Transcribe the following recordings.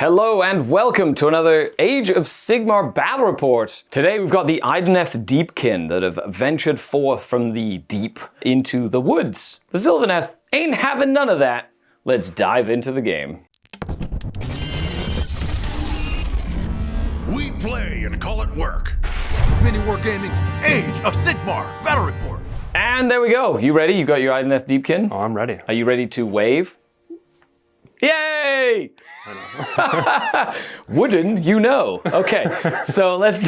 Hello and welcome to another Age of Sigmar battle report. Today we've got the Idoneth Deepkin that have ventured forth from the deep into the woods. The Sylvaneth ain't having none of that. Let's dive into the game. We play and call it work. MiniWarGaming's Age of Sigmar battle report. And there we go. You ready? You got your Idoneth Deepkin? Oh, I'm ready. Are you ready to wave? Yay! Wouldn't you know? Okay, so let's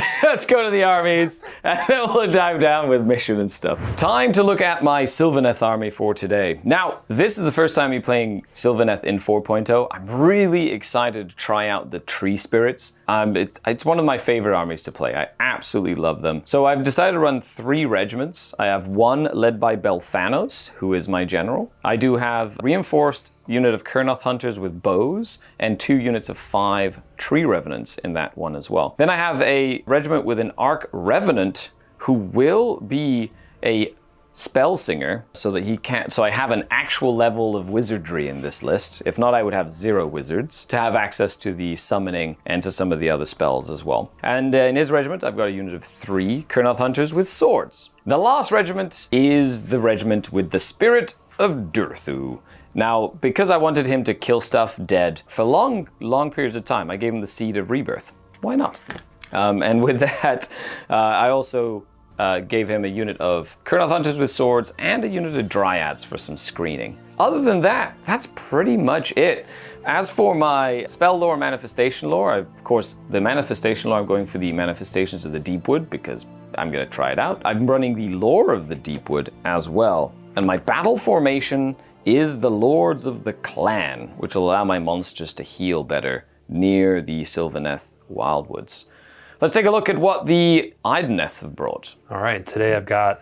go to the armies and then we'll dive down with mission and stuff. Time to look at my Sylvaneth army for today. Now, this is the first time me playing Sylvaneth in 4.0. I'm really excited to try out the tree spirits. It's one of my favorite armies to play. I absolutely love them. So I've decided to run 3 regiments. I have one led by Belthanos, who is my general. I do have reinforced unit of Kurnoth hunters with bows and 2 units of 5 tree revenants in that one as well. Then I have a regiment with an arc revenant who will be a spell singer so that he can't, so I have an actual level of wizardry in this list. If not, I would have 0 wizards to have access to the summoning and to some of the other spells as well. And in his regiment, I've got a unit of 3 Kurnoth hunters with swords. The last regiment is the regiment with the spirit of Durthu. Now, because I wanted him to kill stuff dead for long periods of time, I gave him the Seed of Rebirth. Why not? And with that, I also gave him a unit of Kurnoth hunters with swords and a unit of dryads for some screening. Other than that, that's pretty much it. As for my spell lore, manifestation lore, of course, the manifestation lore, I'm going for the manifestations of the Deepwood because I'm going to try it out. I'm running the lore of the Deepwood as well. And my battle formation is the Lords of the Clan, which will allow my monsters to heal better near the Sylvaneth Wildwoods. Let's take a look at what the Idoneth have brought. All right, today I've got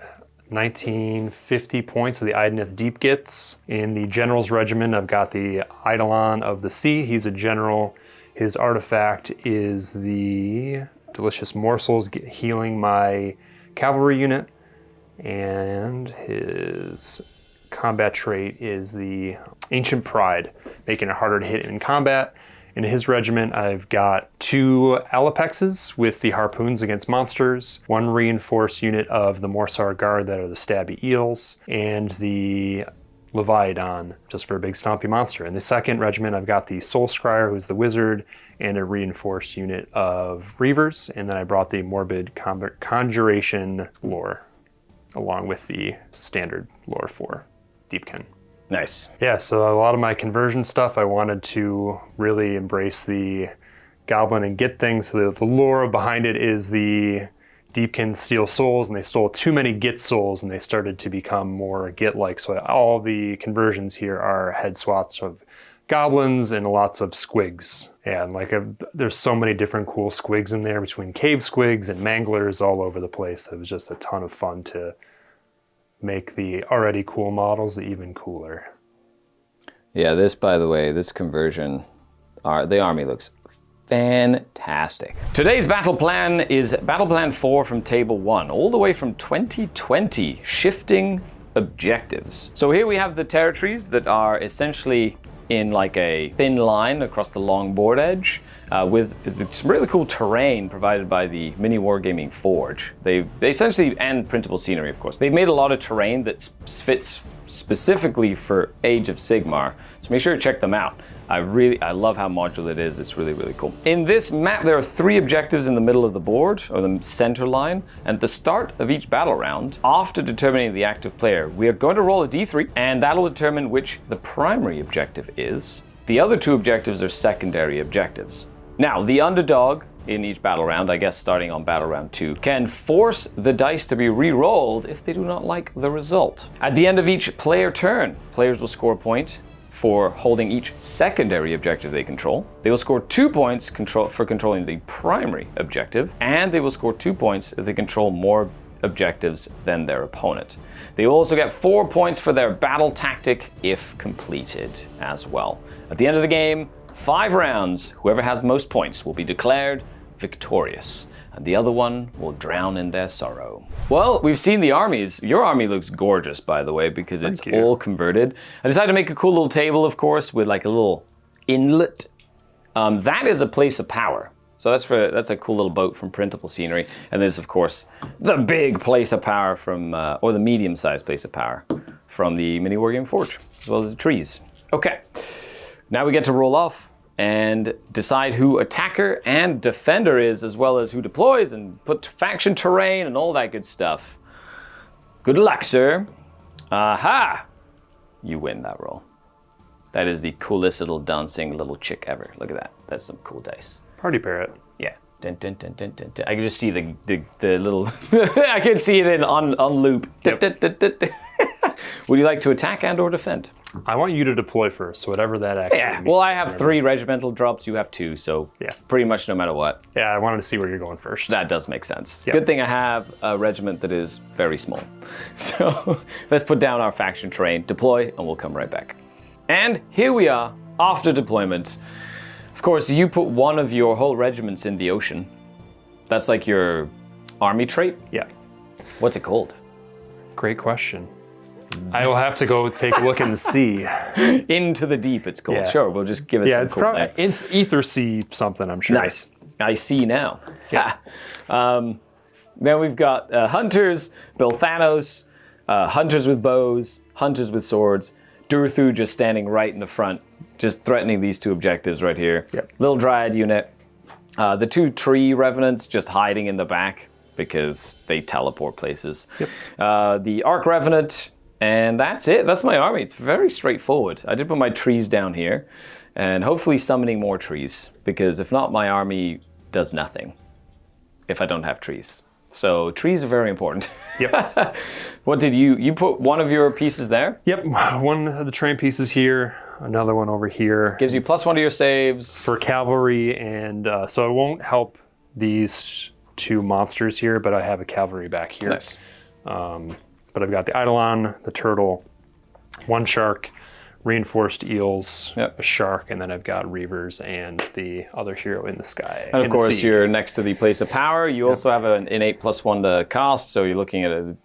1950 points of the Idoneth Deepkins. In the General's Regiment, I've got the Eidolon of the Sea. He's a general. His artifact is the Delicious Morsels, healing my cavalry unit. And his combat trait is the Ancient Pride, making it harder to hit in combat. In his regiment, I've got 2 Alapexes with the harpoons against monsters, 1 reinforced unit of the Morsar Guard that are the stabby eels, and the Leviathan, just for a big stompy monster. In the second regiment, I've got the Soul Scryer, who's the wizard, and a reinforced unit of Reavers, and then I brought the Morbid Conjuration lore, along with the standard lore for Deepkin. Nice. Yeah, so a lot of my conversion stuff, I wanted to really embrace the goblin and git things. So the lore behind it is the Deepkin steal souls, and they stole too many git souls, and they started to become more git-like. So all the conversions here are head swats of goblins and lots of squigs. Yeah, and there's so many different cool squigs in there, between cave squigs and manglers all over the place. It was just a ton of fun to make the already cool models even cooler. Yeah, this, by the way, this conversion, the army looks fantastic. Today's battle plan is Battle Plan 4 from Table 1, all the way from 2020, Shifting Objectives. So here we have the territories that are essentially in like a thin line across the long board edge with some really cool terrain provided by the MiniWarGaming Forge. They essentially, and printable scenery, of course. They've made a lot of terrain that fits specifically for Age of Sigmar, so make sure to check them out. I love how modular it is. It's really, really cool. In this map, there are 3 objectives in the middle of the board, or the center line. And at the start of each battle round, after determining the active player, we are going to roll a d3, and that'll determine which the primary objective is. The other 2 objectives are secondary objectives. Now, the underdog in each battle round, I guess starting on battle round 2, can force the dice to be re-rolled if they do not like the result. At the end of each player turn, players will score a point for holding each secondary objective they control. They will score 2 points for controlling the primary objective, and they will score 2 points if they control more objectives than their opponent. They will also get 4 points for their battle tactic if completed as well. At the end of the game, 5 rounds, whoever has most points will be declared victorious, and the other one will drown in their sorrow. Well, we've seen the armies. Your army looks gorgeous, by the way, because it's all converted. I decided to make a cool little table, of course, with like a little inlet That is a place of power. So that's a cool little boat from Printable Scenery. And there's, of course, the big place of power from, or the medium-sized place of power from the MiniWarGaming Forge, as well as the trees. Okay, now we get to roll off and decide who attacker and defender is, as well as who deploys and put faction terrain and all that good stuff. Good luck, sir. Aha! You win that roll. That is the coolest little dancing little chick ever. Look at that. That's some cool dice. Party parrot. Yeah. Dun, dun, dun, dun, dun, dun. I can just see the little... I can see it on loop. Yep. Dun, dun, dun, dun, dun. Would you like to attack and or defend? I want you to deploy first, whatever that actually means. Well, I have 3 regimental drops. You have 2, so yeah, pretty much no matter what. Yeah, I wanted to see where you're going first. That does make sense. Yep. Good thing I have a regiment that is very small. So let's put down our faction terrain, deploy, and we'll come right back. And here we are, after deployment. Of course, you put one of your whole regiments in the ocean. That's like your army trait? Yeah. What's it called? Great question. I will have to go take a look and see. Into the deep, it's called. Yeah. Sure, we'll just give it some it's cool probably name. Ether Sea something, I'm sure. Nice. I see now. Yeah. Then we've got hunters, Belthanos, hunters with bows, hunters with swords, Durthu just standing right in the front, just threatening these 2 objectives right here. Yep. Little Dryad unit. The 2 tree revenants just hiding in the back because they teleport places. Yep. The Arc Revenant, and that's it. That's my army. It's very straightforward. I did put my trees down here, and hopefully summoning more trees, because if not, my army does nothing if I don't have trees. So trees are very important. Yep. What did you put one of your pieces there? Yep, one of the terrain pieces here, another one over here. Gives you +1 to your saves. For cavalry, and so it won't help these 2 monsters here, but I have a cavalry back here. Nice. But I've got the Eidolon, the turtle, 1 shark, reinforced eels, Yep. a shark, and then I've got reavers and the other hero in the sky. And of in the course, sea. you're next to the place of power. You also have an innate +1 to cast, so you're looking at a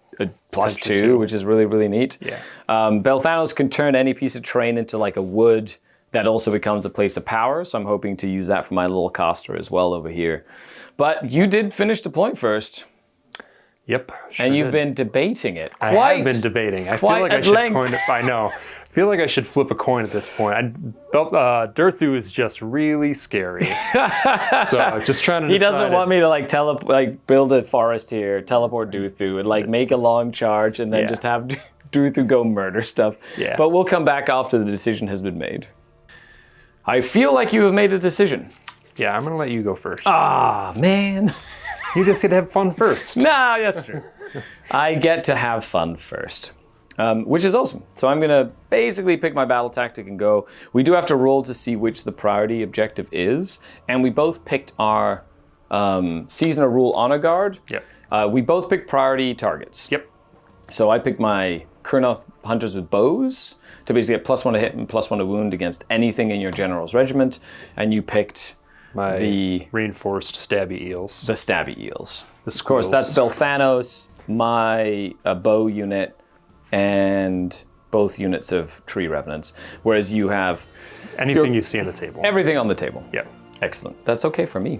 +2, 2. which is really, really neat. Yeah. Belthanos can turn any piece of terrain into like a wood that also becomes a place of power, so I'm hoping to use that for my little caster as well over here. But you did finish deploying first. Yep. Sure And you've did. been debating it. I have been debating. I feel quite like I at should length. coin it. I know. I feel like I should flip a coin at this point. Durthu is just really scary. So just trying to He decide doesn't want me to build a forest here, teleport Durthu, and make a long charge, and then Yeah. just have Durthu go murder stuff. Yeah. But we'll come back after the decision has been made. I feel like you have made a decision. Yeah, I'm going to let you go first. Ah, man. You just get to have fun first. Nah, that's true. I get to have fun first, which is awesome. So I'm going to basically pick my battle tactic and go. We do have to roll to see which the priority objective is, and we both picked our Seasonal Rule Honor Guard. Yep. We both picked priority targets. Yep. So I picked my Kurnoth Hunters with Bows to basically get +1 to hit and +1 to wound against anything in your general's regiment, and you picked The reinforced stabby eels. the stabby eels. The Of course, that's squills. Belthanos, my bow unit, and both units of tree revenants. Whereas you have Anything you see on the table. everything on the table. Yep. Excellent. That's okay for me.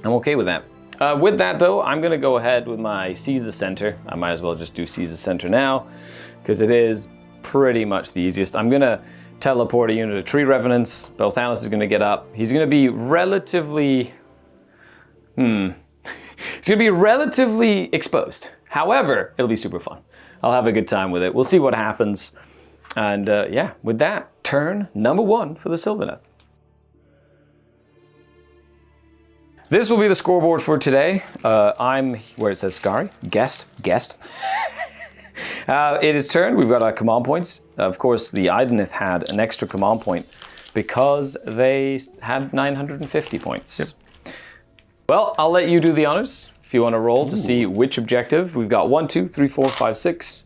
I'm okay with that. With that, though, I'm going to go ahead with my Seize the Center. I might as well just do Seize the Center now, because it is pretty much the easiest. I'm going to teleport a unit of tree revenants. Belthanos is going to get up. He's going to be relatively... He's going to be relatively exposed. However, it'll be super fun. I'll have a good time with it. We'll see what happens. And yeah, with that, turn number 1 for the Sylvaneth. This will be the scoreboard for today. I'm where it says Scary. Guest. It is turn. We've got our command points. Of course, the Idoneth had an extra command point because they had 950 points. Yep. Well, I'll let you do the honors if you want to roll to see which objective. We've got 1, 2, 3, 4, 5, 6.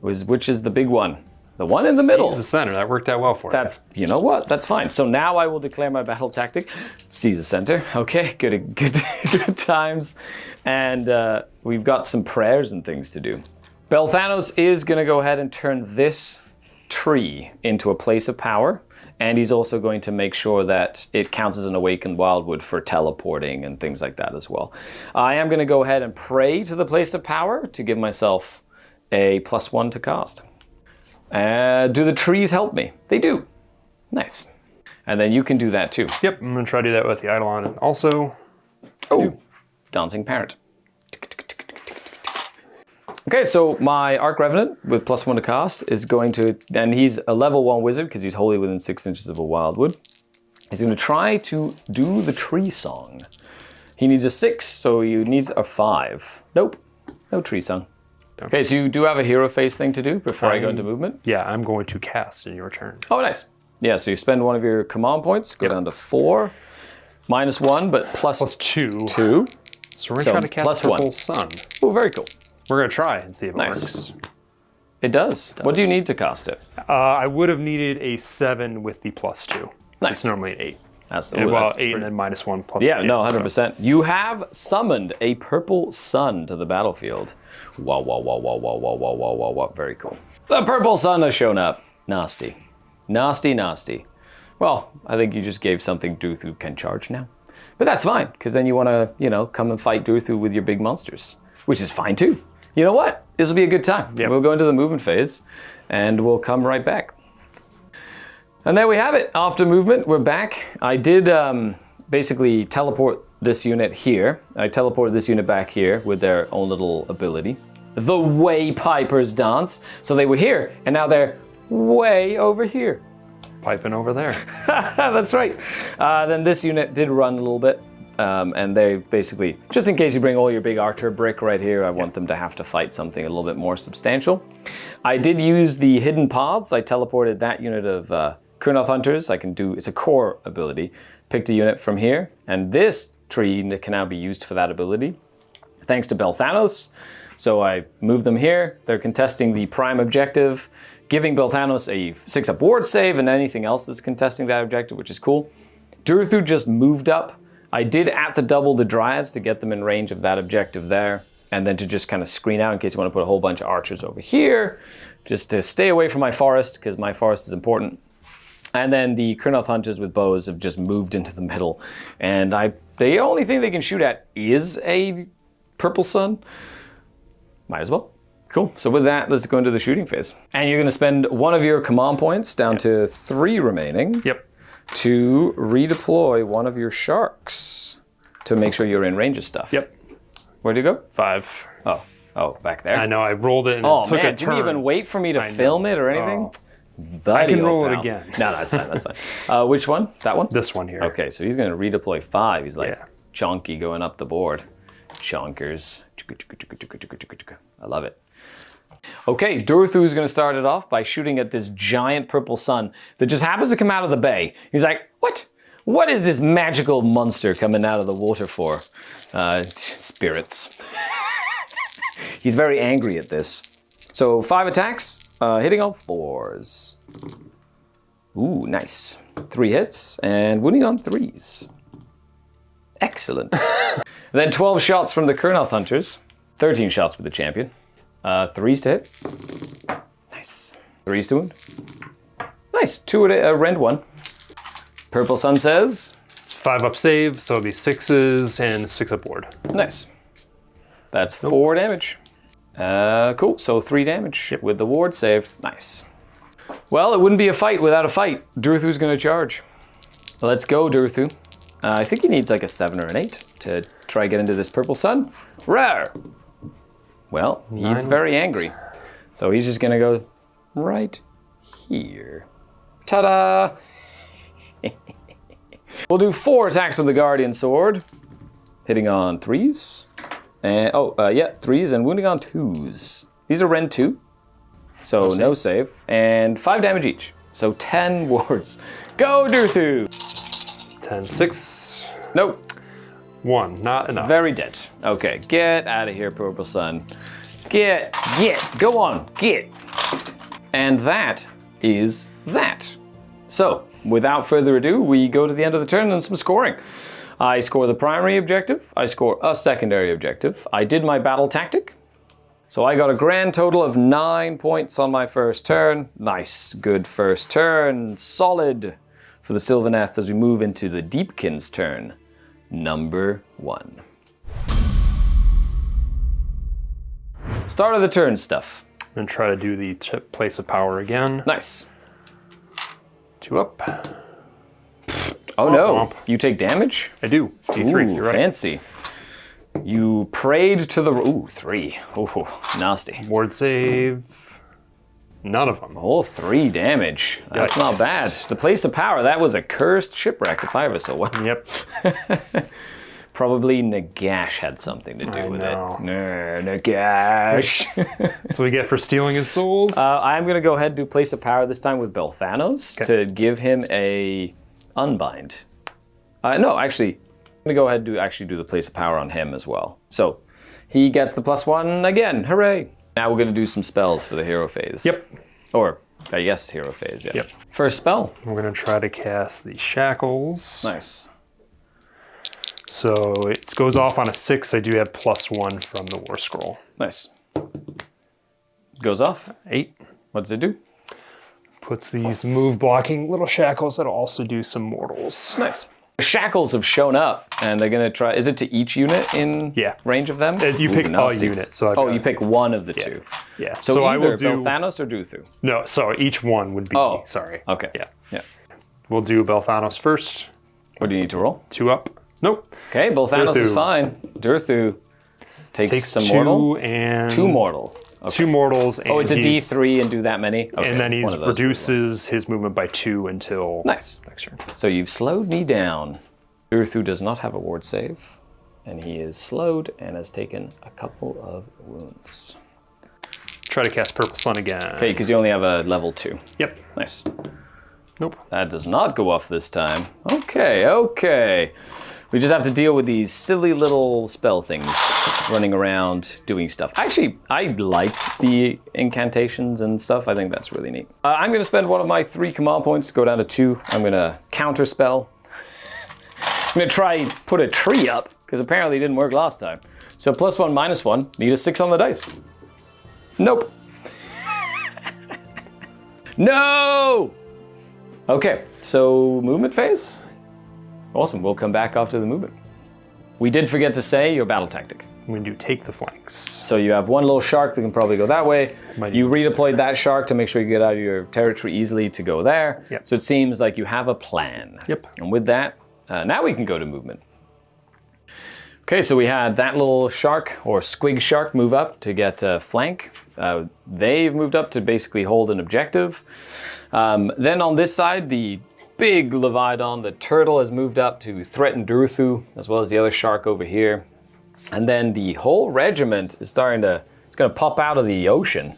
Which is the big one? The one in the middle. Seize the center. That worked out well for That's, you know what? That's fine. So now I will declare my battle tactic. Seize the center. Okay, good times. And we've got some prayers and things to do. Belthanos is going to go ahead and turn this tree into a place of power. And he's also going to make sure that it counts as an awakened wildwood for teleporting and things like that as well. I am going to go ahead and pray to the place of power to give myself a +1 to cast. Do the trees help me? They do. Nice. And then you can do that too. Yep, I'm going to try to do that with the Eidolon also. Oh, Dancing Parrot. Okay, so my Arc Revenant with +1 to cast is going to, and he's a level 1 wizard because he's wholly within 6 inches of a wildwood. He's going to try to do the tree song. He needs a 6, so he needs a 5. Nope, no tree song. Okay, so you do have a hero phase thing to do before I go into movement? Yeah, I'm going to cast in your turn. Oh, nice. Yeah, so you spend one of your command points, go down to 4, -1, but plus 2. 2. So we're going to try to cast Purple Sun. Oh, very cool. We're going to try and see if it Nice. works. It does. What do you need to cast it? I would have needed a 7 with the +2. So Nice. it's normally an 8. That's Well, that's 8 and then -1 plus Yeah, 8, no, so. 100%. You have summoned a purple sun to the battlefield. Wow, wow, wow, wow, wow, wow, wow, wow, wow, wow. Very cool. The purple sun has shown up. Nasty. Nasty, nasty. Well, I think you just gave something Durthu can charge now. But that's fine, because then you want to, come and fight Durthu with your big monsters, which is fine too. You know what? This will be a good time. Yep. We'll go into the movement phase, and we'll come right back. And there we have it. After movement, we're back. I did basically teleport this unit here. I teleported this unit back here with their own little ability. The Way Pipers dance. So they were here, and now they're way over here. Piping over there. That's right. Then this unit did run a little bit. And they basically, just in case you bring all your big archer brick right here, I want them to have to fight something a little bit more substantial. I did use the hidden paths. I teleported that unit of Kurnoth Hunters. It's a core ability. Picked a unit from here, and this tree can now be used for that ability, thanks to Belthanos. So I moved them here. They're contesting the prime objective, giving Belthanos a 6-up ward save and anything else that's contesting that objective, which is cool. Durthu just moved up. I did at the double the Dryads to get them in range of that objective there, and then to just kind of screen out in case you want to put a whole bunch of archers over here, just to stay away from my forest, because my forest is important. And then the Kurnoth Hunters with bows have just moved into the middle, and the only thing they can shoot at is a purple sun. Might as well. Cool. So with that, let's go into the shooting phase. And you're going to spend one of your command points down to 3 remaining. Yep. To redeploy one of your sharks to make sure you're in range of stuff. Yep. Where'd you go? 5. Oh, back there. I know, I rolled it and it took a turn. Didn't even wait for me to film it or anything? I can roll it again. No, that's fine, that's fine. Which one? That one? This one here. Okay, so he's going to redeploy 5. He's like Yeah. chonky going up the board. Chonkers. I love it. Okay, Durthu is going to start it off by shooting at this giant purple sun that just happens to come out of the bay. He's like, what? What is this magical monster coming out of the water for? Spirits. He's very angry at this. So 5 attacks, hitting on 4s. Ooh, nice. 3 hits, and wounding on 3s. Excellent. Then 12 shots from the Kurnoth Hunters. 13 shots with the champion. 3s to hit. Nice. 3s to wound. Nice. 2 at a rend 1. Purple Sun says. It's 5-up save, so it'll be 6s and 6-up ward. Nice. That's 4 damage. Cool. So 3 damage with the ward save. Nice. Well, it wouldn't be a fight without a fight. Durthu's going to charge. Let's go, Durthu. I think he needs like a 7 or an 8 to try get into this Purple Sun. Rare. Well, he's very angry. So he's just going to go right here. Ta-da! We'll do 4 attacks with the Guardian Sword. Hitting on 3s. And 3s and wounding on 2s. These are rend 2. So no save. And 5 damage each. So 10 wards. Go, Durthu! 10, 6. Nope. 1, not enough. Very dead. Okay, get out of here, Purple Sun. Get, go on, get. And that is that. So, without further ado, we go to the end of the turn and some scoring. I score the primary objective. I score a secondary objective. I did my battle tactic. So I got a grand total of 9 points on my first turn. Nice, good first turn, solid. for the Sylvaneth as we move into the Deepkin's turn. Number 1. Start of the turn stuff. I'm going to try to do the place of power again. Nice. 2 up. Oh no, womp. you take damage? I do. D3, Ooh, you're right. fancy. You prayed to the... Ooh, 3. Ooh, nasty. Ward save. None of them. Oh, 3 damage. That's Yikes. not bad. The place of power, that was a cursed shipwreck if I ever saw one. Yep. Probably Nagash had something to do I with know. it. Nagash. That's what we get for stealing his souls. I'm going to go ahead and do place of power this time with Belthanos to give him a unbind. No, actually, I'm going to go ahead and do the place of power on him as well. So he gets the +1 again. Hooray. Now we're going to do some spells for the hero phase. Yep. Or, I guess, hero phase, yeah. Yep. First spell. We're going to try to cast the Shackles. Nice. So it goes off on a 6. I do have +1 from the War Scroll. Nice. Goes off. 8. What does it do? Puts these move blocking little shackles that'll also do some mortals. Nice. Shackles have shown up, and they're going to try... Is it to each unit in range of them? You pick a nasty. unit. So you pick one of the 2. Yeah. So I either will do... Belthanos or Duthu? No, sorry. Each one would be... Oh. Sorry. Okay. Yeah. We'll do Belthanos first. What do you need to roll? 2 up. Nope. Okay, Belthanos is Durthu. fine. Durthu takes some 2 mortal. and... 2 mortal. Okay. 2 mortals. And It's a he's- D3 and do that many? Okay, And then it's he one of those weird ones. reduces his movement by 2 until Nice. next turn. So you've slowed me down. Durthu does not have a ward save, and he is slowed and has taken a couple of wounds. Try to cast Purple Sun again. Okay, because you only have a level 2. Yep. Nice. Nope. That does not go off this time. Okay. We just have to deal with these silly little spell things running around doing stuff. Actually, I like the incantations and stuff. I think that's really neat. I'm going to spend one of my 3 command points, go down to 2. I'm going to counter spell. I'm going to try put a tree up, because apparently it didn't work last time. So +1, -1, need a 6 on the dice. Nope. No! Okay, so movement phase? Awesome, we'll come back after the movement. We did forget to say your battle tactic. I'm going to do Take the Flanks. So you have one little shark that can probably go that way. You redeployed that shark to make sure you get out of your territory easily to go there. Yep. So it seems like you have a plan. Yep. And with that, now we can go to movement. Okay, so we had that little shark, or squig shark, move up to get a flank. They've moved up to basically hold an objective. Then on this side, the big Leviathan, the turtle, has moved up to threaten Durthu, as well as the other shark over here. And then the whole regiment is starting to, it's going to pop out of the ocean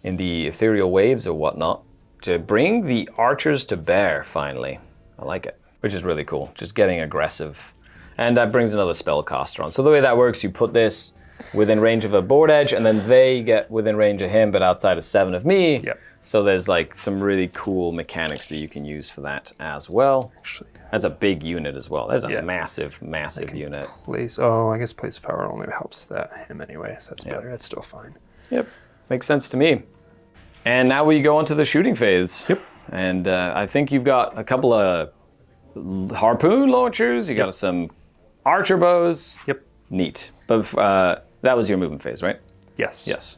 in the ethereal waves or whatnot to bring the archers to bear, finally. I like it, which is really cool, just getting aggressive. And that brings another spellcaster on. So the way that works, you put this within range of a board edge, and then they get within range of him, but outside of 7 of me. Yep. So there's like some really cool mechanics that you can use for that as well. Actually, That's a big unit as well. That's a Yeah. massive unit. place. Oh, I guess Place of Power only helps him anyway, so that's better. That's still fine. Yep, makes sense to me. And now we go on to the shooting phase. Yep. And I think you've got a couple of harpoon launchers. You got some archer bows. Yep. Neat. But that was your movement phase, right? Yes. Yes.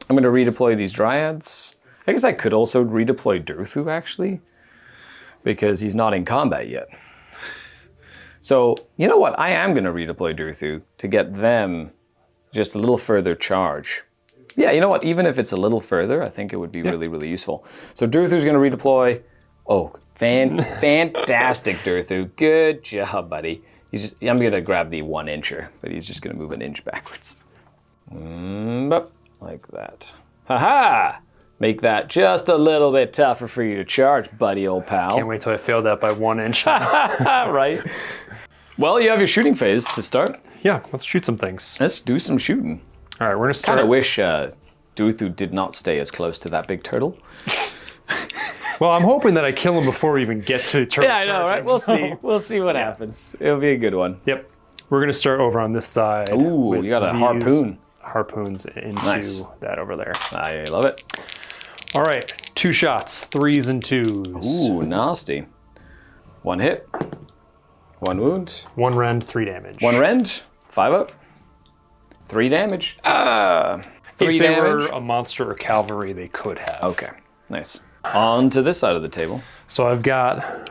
I'm going to redeploy these dryads. I guess I could also redeploy Durthu, actually, because he's not in combat yet. So, you know what? I am going to redeploy Durthu to get them just a little further charge. Yeah, you know what? Even if it's a little further, I think it would be really, really useful. So Durthu's going to redeploy. Oh, fantastic, Durthu. Good job, buddy. I'm going to grab the 1-incher, but he's just going to move an inch backwards. Like that. Ha-ha! Make that just a little bit tougher for you to charge, buddy, old pal. Can't wait till I failed that by 1 inch. Right. Well, you have your shooting phase to start. Yeah, let's shoot some things. Let's do some shooting. All right, we're going to start. Kind of wish Durthu did not stay as close to that big turtle. Well, I'm hoping that I kill him before we even get to turtle. Yeah, I know, right? We'll see. We'll see what happens. It'll be a good one. Yep. We're going to start over on this side. Ooh, with you got a these harpoon. Harpoons into Nice. that over there. I love it. All right, 2 shots, 3s and 2s. Ooh, nasty. 1 hit. 1 wound. 1 rend, 3 damage. 1 rend. 5 up. 3 damage. 3 if they damage. were a monster or cavalry, they could have. Okay, nice. On to this side of the table. So I've got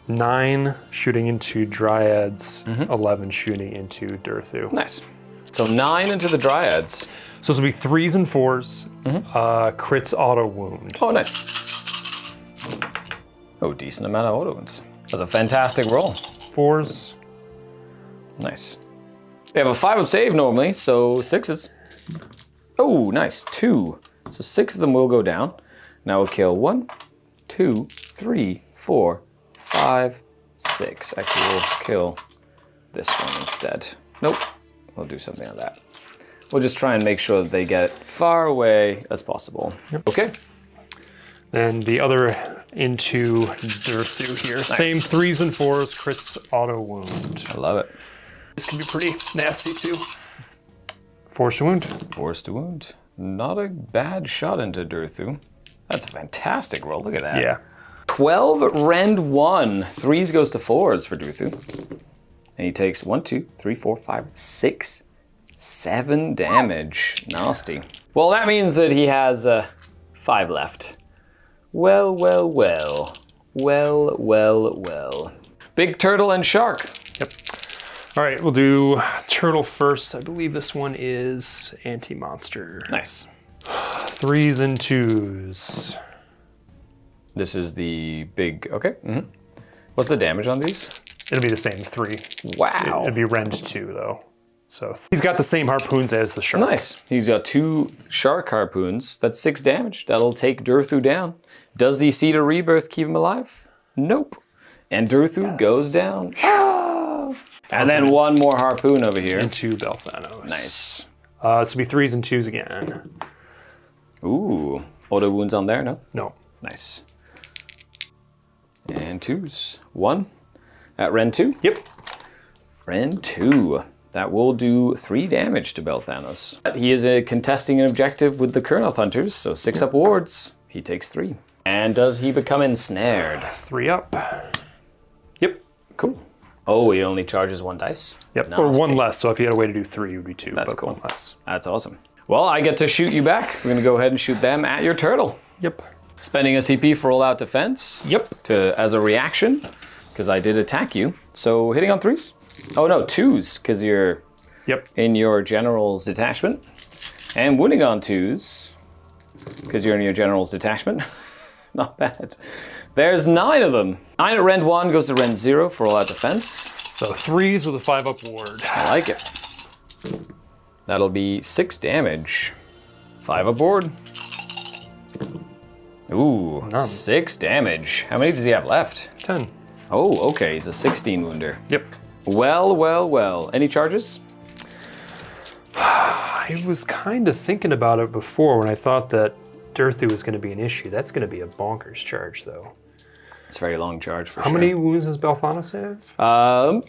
9 shooting into Dryads, 11 shooting into Durthu. Nice. So 9 into the Dryads. So this will be 3s and 4s. Crits auto wound. Oh, nice. Oh, decent amount of auto wounds. That's a fantastic roll. 4s. Nice. They have a 5 up save normally, so 6s. Oh, nice. 2. So 6 of them will go down. Now we'll kill 1, 2, 3, 4, 5, 6. Actually, we'll kill this one instead. Nope. We'll do something like that. We'll just try and make sure that they get far away as possible. Yep. Okay. And the other into Durthu here. Nice. Same 3s and 4s, crits auto wound. I love it. This can be pretty nasty too. Force to wound. Force to wound. Not a bad shot into Durthu. That's a fantastic roll. Look at that. Yeah. 12 rend 1. 3s goes to 4s for Durthu. And he takes 1, 2, 3, 4, 5, 6, 7 damage. Nasty. Well, that means that he has 5 left. Well, well, well. Well, well, well. Big turtle and shark. Yep. All right, we'll do turtle first. I believe this one is anti-monster. Nice. 3s and 2s. This is the big, okay. What's the damage on these? It'll be the same 3. Wow. It'll be rend 2 though. So he's got the same harpoons as the shark. Nice. He's got 2 shark harpoons. That's 6 damage. That'll take Durthu down. Does the Seed of Rebirth keep him alive? Nope. And Durthu goes down. Ah! And then 1 more harpoon over here. Into Belthanos. Nice. This will be 3s and 2s again. Ooh. Auto wounds on there, no? No. Nice. And 2s. 1 at rend 2. Yep. Rend 2. That will do 3 damage to Belthanos. He is contesting an objective with the Kurnoth Hunters, so 6 up wards. He takes 3. And does he become ensnared? 3 up. Yep. Cool. Oh, he only charges 1 dice? Yep. Nasty. Or 1 less, so if you had a way to do 3, it would be 2. That's but cool. 1 less. That's awesome. Well, I get to shoot you back. We're going to go ahead and shoot them at your turtle. Yep. Spending a CP for all-out defense. Yep. As a reaction, because I did attack you. So hitting on 3s? Oh no, 2s, because you're in your general's detachment. And wounding on 2s, because you're in your general's detachment. Not bad. There's 9 of them. 9 at rend 1 goes to rend 0 for all-out defense. So 3s with a 5 up ward. I like it. That'll be 6 damage. 5 aboard. Ooh, None. 6 damage. How many does he have left? 10. Oh, okay, he's a 16 wounder. Yep. Well, well, well. Any charges? I was kind of thinking about it before when I thought that Durthu was going to be an issue. That's going to be a bonkers charge, though. It's a very long charge for How sure. many wounds does Belthanos have? So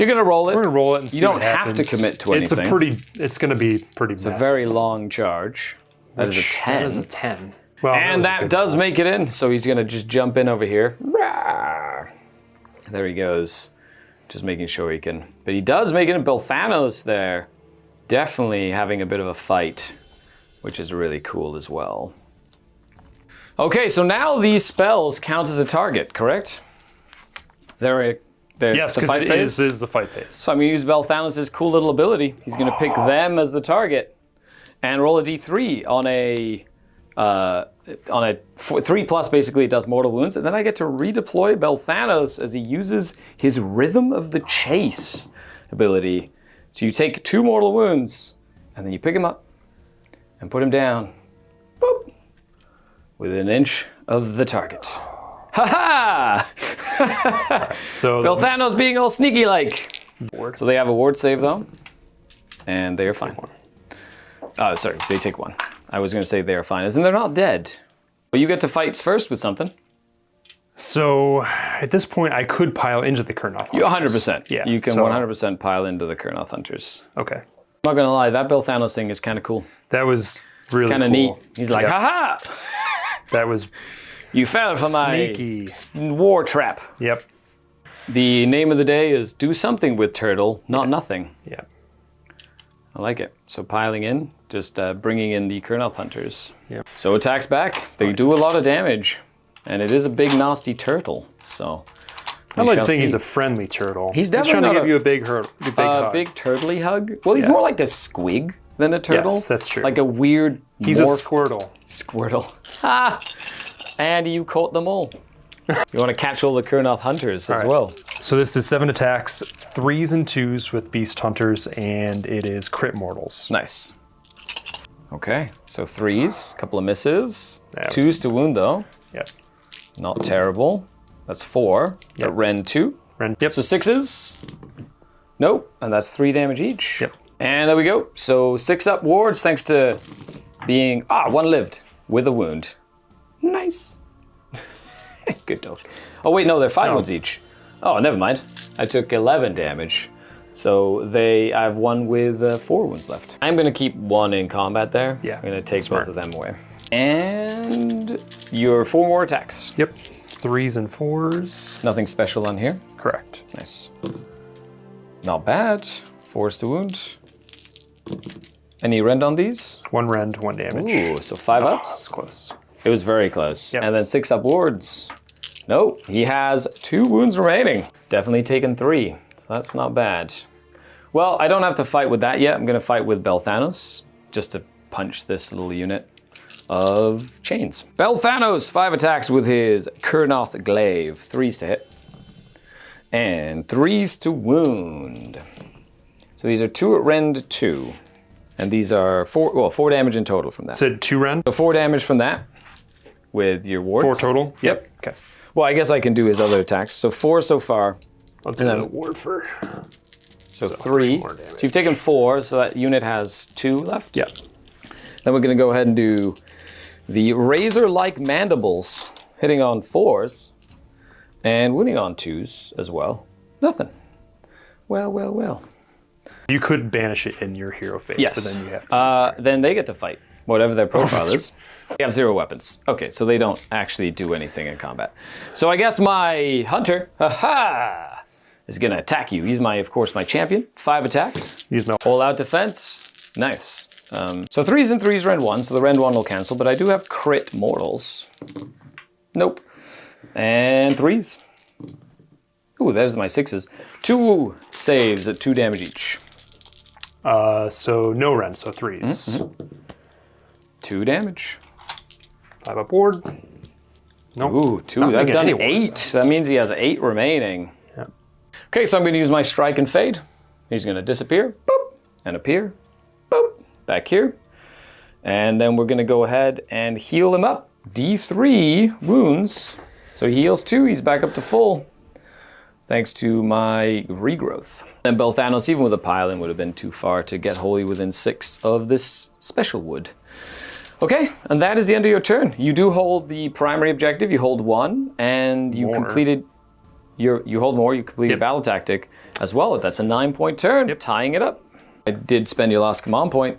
you're gonna roll it. We're gonna roll it and see You don't what have happens. to commit to anything. It's gonna be pretty. It's a very long charge. That is a 10. That is a 10. Well, And was a that good does roll. make it in, so he's gonna just jump in over here. There he goes. Just making sure he can. But he does make it in. Belthanos there. Definitely having a bit of a fight, which is really cool as well. Okay, so now these spells count as a target, correct? Yes, Yes, the because fight it phase. is the fight phase. So I'm going to use Belthanos' cool little ability. He's going to pick them as the target and roll a d3 on a 3+. Basically, it does mortal wounds, and then I get to redeploy Belthanos as he uses his Rhythm of the Chase ability. So you take 2 mortal wounds, and then you pick him up and put him down. Boop. Within an inch of the target. Ha ha! So Belthanos being all sneaky like. So they have a ward save though, and they are fine. Sorry, they take 1. I was going to say they are fine, as in they're not dead. But you get to fight first with something. So at this point, I could pile into the Kurnoth. You 100%. Yeah, You can so- 100% pile into the Kurnoth Hunters. Okay, I'm not going to lie, that Belthanos thing is kind of cool. that was really Kind of cool. neat. He's like, Yep. haha! That was You fell for my sneaky. war trap. Yep. The name of the day is do something with turtle, not nothing. Yeah. I like it. So piling in, just bringing in the Kurnoth Hunters. Yep. So attacks back. They do a lot of damage. And it is a big, nasty turtle. So I like to think he's a friendly turtle. He's definitely trying to not give you a big hug. big turtly hug. Well, he's more like a squig than a turtle. Yes, that's true. Like a weird He's a Squirtle. Squirtle. Ah! And you caught them all. You want to catch all the Kurnoth Hunters as well. So this is 7 attacks, 3s and 2s with Beast Hunters, and it is crit mortals. Nice. Okay, so 3s, couple of misses. That 2s to wound though. Yep. Not terrible. That's 4. Yep. Ren 2. Yep. So 6s. Nope. And that's 3 damage each. Yep. And there we go. So 6 up wards thanks to being 1 lived with a wound. Nice. Good dog. Oh wait, no, they're 5 wounds each. Oh, never mind. I took 11 damage. So I have 1 with 4 wounds left. I'm gonna keep 1 in combat there. Yeah. I'm gonna take both of them away. And your 4 more attacks. Yep. 3s and 4s. Nothing special on here. Correct. Nice. Not bad. 4s to wound. Any rend on these? 1 rend, 1 damage. Ooh, so 5 ups. That's close. It was very close. Yep. And then 6 up wards. Nope, he has 2 wounds remaining. Definitely taken 3, so that's not bad. Well, I don't have to fight with that yet. I'm gonna fight with Belthanos, just to punch this little unit of chains. Belthanos, 5 attacks with his Kurnoth Glaive. 3s to hit. And 3s to wound. So these are 2 at rend 2. And these are 4 damage in total from that. Said 2 rend? So 4 damage from that with your wards. 4 total? Yep. Okay. Well, I guess I can do his other attacks. So 4 so far. I'll do the ward for... So 3. more So damage. you've taken 4, so that unit has 2 left. Yeah. Then we're going to go ahead and do the razor-like mandibles, hitting on 4s and wounding on 2s as well. Nothing. Well. You could banish it in your hero phase, Yes. but then you have to... Then they get to fight, whatever their profile is. They have 0 weapons. Okay, so they don't actually do anything in combat. So I guess my hunter, is gonna attack you. He's of course, my champion. 5 attacks. Use no... All out defense. Nice. So 3s and 3s rend 1, so the rend 1 will cancel, but I do have crit mortals. Nope. And 3s. Ooh, there's my 6s. 2 saves at 2 damage each. So no rend, so 3s. 2 damage. 5 up ward. Nope. Ooh, 2. Not I've making done any more 8. sense. That means he has 8 remaining. Yeah. Okay, so I'm going to use my strike and fade. He's going to disappear, boop, and appear, boop, back here. And then we're going to go ahead and heal him up. D3 wounds. So he heals 2. He's back up to full. Thanks to my regrowth. And Belthanos, even with a pile-in, would have been too far to get wholly within 6 of this special wood. Okay, and that is the end of your turn. You do hold the primary objective. You hold 1, and you completed you hold more. You completed your battle tactic as well. That's a 9-point turn, tying it up. I did spend your last command point,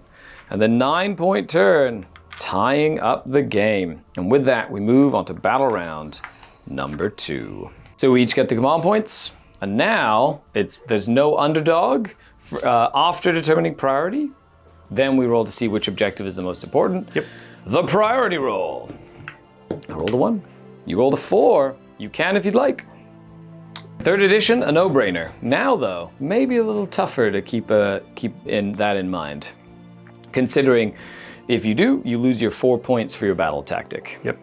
and the 9-point turn, tying up the game. And with that, we move on to battle round number 2. So we each get the command points, and now there's no underdog after determining priority. Then we roll to see which objective is the most important. Yep. The priority roll. I rolled a 1. You rolled a 4. You can if you'd like. 3rd edition, a no-brainer. Now though, maybe a little tougher to keep that in mind. Considering if you do, you lose your 4 points for your battle tactic. Yep.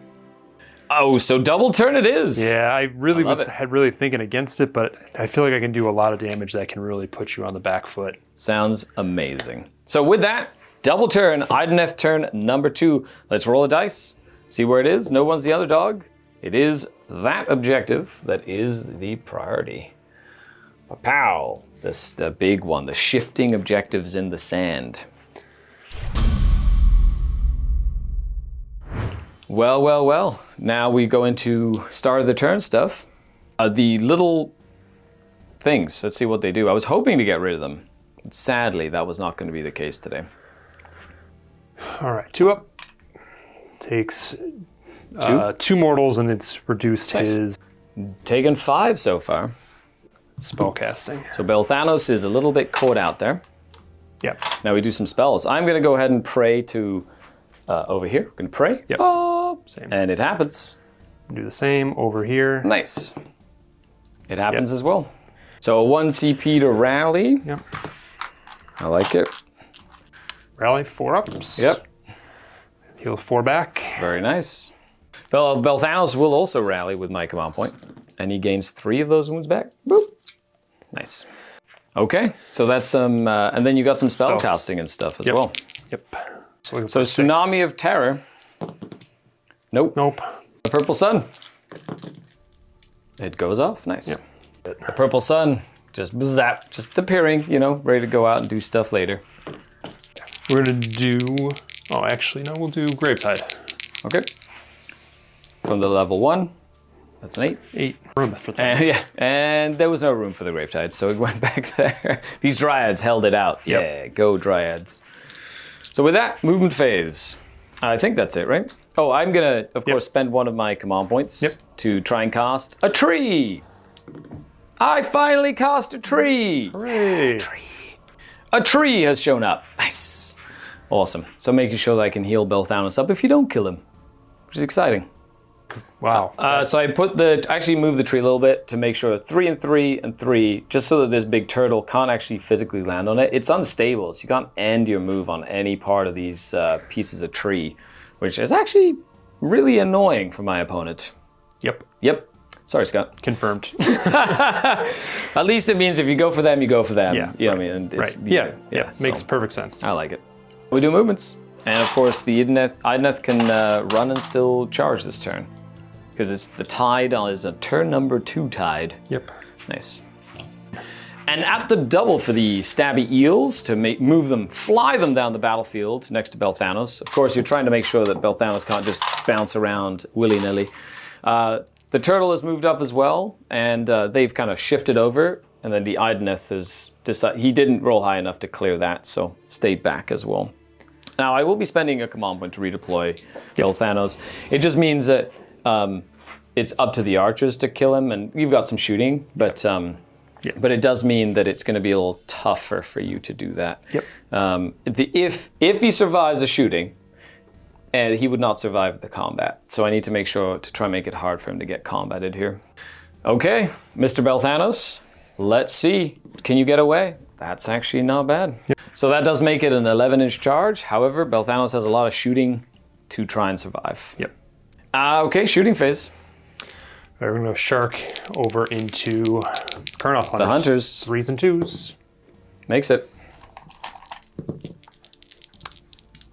Oh, so double turn it is. Yeah, I really had really thinking against it, but I feel like I can do a lot of damage that can really put you on the back foot. Sounds amazing. So with that, double turn, Idoneth turn number 2. Let's roll a dice, see where it is. No one's the underdog. It is that objective that is the priority. Pow! This the big one, the shifting objectives in the sand. Well. Now we go into start of the turn stuff. The little things, let's see what they do. I was hoping to get rid of them. But sadly, that was not going to be the case today. All right, 2 up. Takes 2 mortals, and it's reduced Nice. his... Taken 5 so far. spell casting. So Belthanos is a little bit caught out there. Yep. Now we do some spells. I'm going to go ahead and pray to over here. We're going to pray. Yep. Same. And it happens. Do the same over here. Nice. It happens as well. So a 1 CP to rally. Yep. I like it. Rally 4 ups. Yep. Heal 4 back. Very nice. Belthanos will also rally with my command point, and he gains 3 of those wounds back. Boop. Nice. Okay, so that's some, and then you got some spell casting and stuff as well. Yep. So Tsunami of Terror. Nope. Nope. The Purple Sun. It goes off. Nice. Yep. The Purple Sun, just zap, just appearing, you know, ready to go out and do stuff later. We're gonna do, oh, actually, no, we'll do Gravetide. Okay. From the level 1, that's an 8. 8 room for things. And, yeah, and there was no room for the Gravetide, so it went back there. These Dryads held it out. Yep. Yeah, go Dryads. So with that, movement phase. I think that's it, right? Oh, I'm gonna, of course, spend one of my command points to try and cast a tree. I finally cast a tree. Hooray. A tree has shown up. Nice. Awesome. So making sure that I can heal Belthanos up if you don't kill him, which is exciting. Wow. So I actually moved the tree a little bit to make sure 3 and 3 and 3, just so that this big turtle can't actually physically land on it. It's unstable, so you can't end your move on any part of these pieces of tree, which is actually really annoying for my opponent. Yep. Yep. Sorry, Scott. Confirmed. At least it means if you go for them, you go for them. Yeah. You know what I mean? And it's, Right. Yeah. so Makes perfect sense. I like it. We do movements. And of course, the Idoneth can run and still charge this turn. Because it's the tide is a turn number 2 tide. Yep. Nice. And at the double for the stabby eels to move them, fly them down the battlefield next to Belthanos. Of course, you're trying to make sure that Belthanos can't just bounce around willy-nilly. The turtle has moved up as well, and they've kind of shifted over. And then the Idoneth has decided he didn't roll high enough to clear that, so stayed back as well. Now I will be spending a command point to redeploy Belthanos. It just means that it's up to the archers to kill him, and you've got some shooting, but it does mean that it's going to be a little tougher for you to do that. Yep. If he survives the shooting, and he would not survive the combat, so I need to make sure to try and make it hard for him to get combated here. Okay, Mr. Belthanos, let's see. Can you get away? That's actually not bad. Yep. So that does make it an 11-inch charge. However, Belthanos has a lot of shooting to try and survive. Yep. Okay, shooting phase. We're going to shark over into Colonel Hunters. The Hunters. 3s and 2s. Makes it.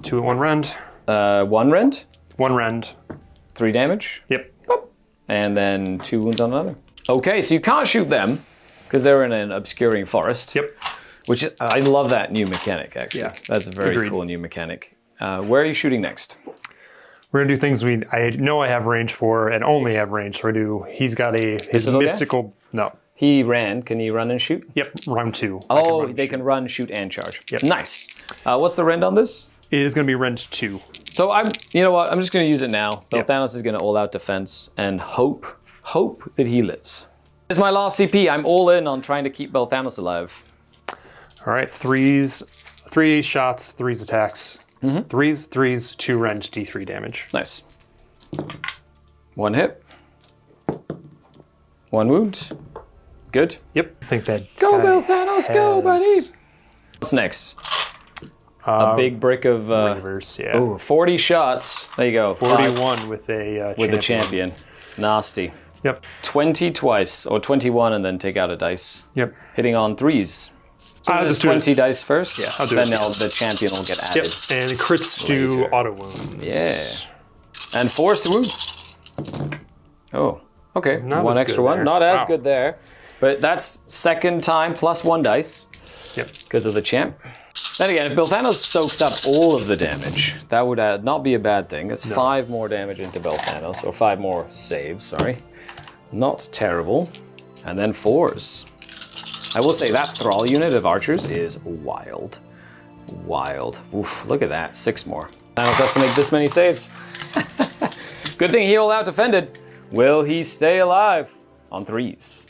2 at 1 rend. 1 rend. 1 rend. 3 damage. Yep. Boop. And then 2 wounds on another. Okay, so you can't shoot them because they're in an obscuring forest. Yep. Which I love that new mechanic, actually. Yeah. That's a very cool new mechanic. Where are you shooting next? We're gonna do things I know I have range for and only have range. So he's got his mystical. No. He ran. Can he run and shoot? Yep. Round 2. Oh, they can run, shoot, and charge. Yep. Nice. What's the rend on this? It is gonna be rend 2. So you know what? I'm just gonna use it now. Belthanos is gonna all out defense and hope that he lives. This is my last CP. I'm all in on trying to keep Belthanos alive. All right. 3 shots, 3s attacks. 3s, 2 rend, D3 damage. Nice. 1 hit. 1 wound. Good. Yep. I think that. Go, Belthanos, go, buddy. What's next? A big brick of. Reavers, yeah. Ooh, 40 shots. There you go. 41 with a champion. Nasty. Yep. 20 twice, or 21, and then take out a dice. Yep. Hitting on 3s. So just 20 dice first. Yeah, I'll do then it. The champion will get added. Yep. And crits do later. auto wounds. Yeah. And force wound. Oh, okay. Not 1 as extra good one. there. Not as Wow. good there. But that's second time plus 1 dice. Yep. Because of the champ. Then again, if Belthanos soaks up all of the damage, that would not be a bad thing. That's 5 more damage into Belthanos, or 5 more saves, sorry. Not terrible. And then 4s. I will say that Thrall unit of archers is wild. Wild. Oof, look at that, 6 more. Thanos has to make this many saves. Good thing he all out defended. Will he stay alive? On 3s.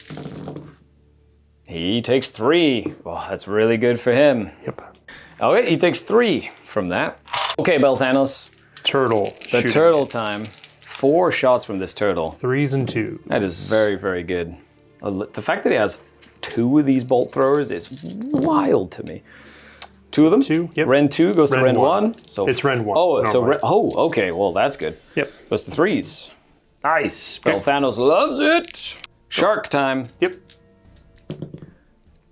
He takes 3. Oh, that's really good for him. Yep. Okay, he takes 3 from that. Okay, Belthanos. Turtle. The turtle time. 4 shots from this turtle. 3s and 2s. That is very, very good. The fact that he has 2 of these bolt throwers is wild to me. 2 of them? 2, yep. Ren 2 goes to Ren 1. So it's Ren 1. Oh, normally. okay, well, that's good. Yep. Goes to 3s. Nice. Belthanos loves it. Shark time. Yep.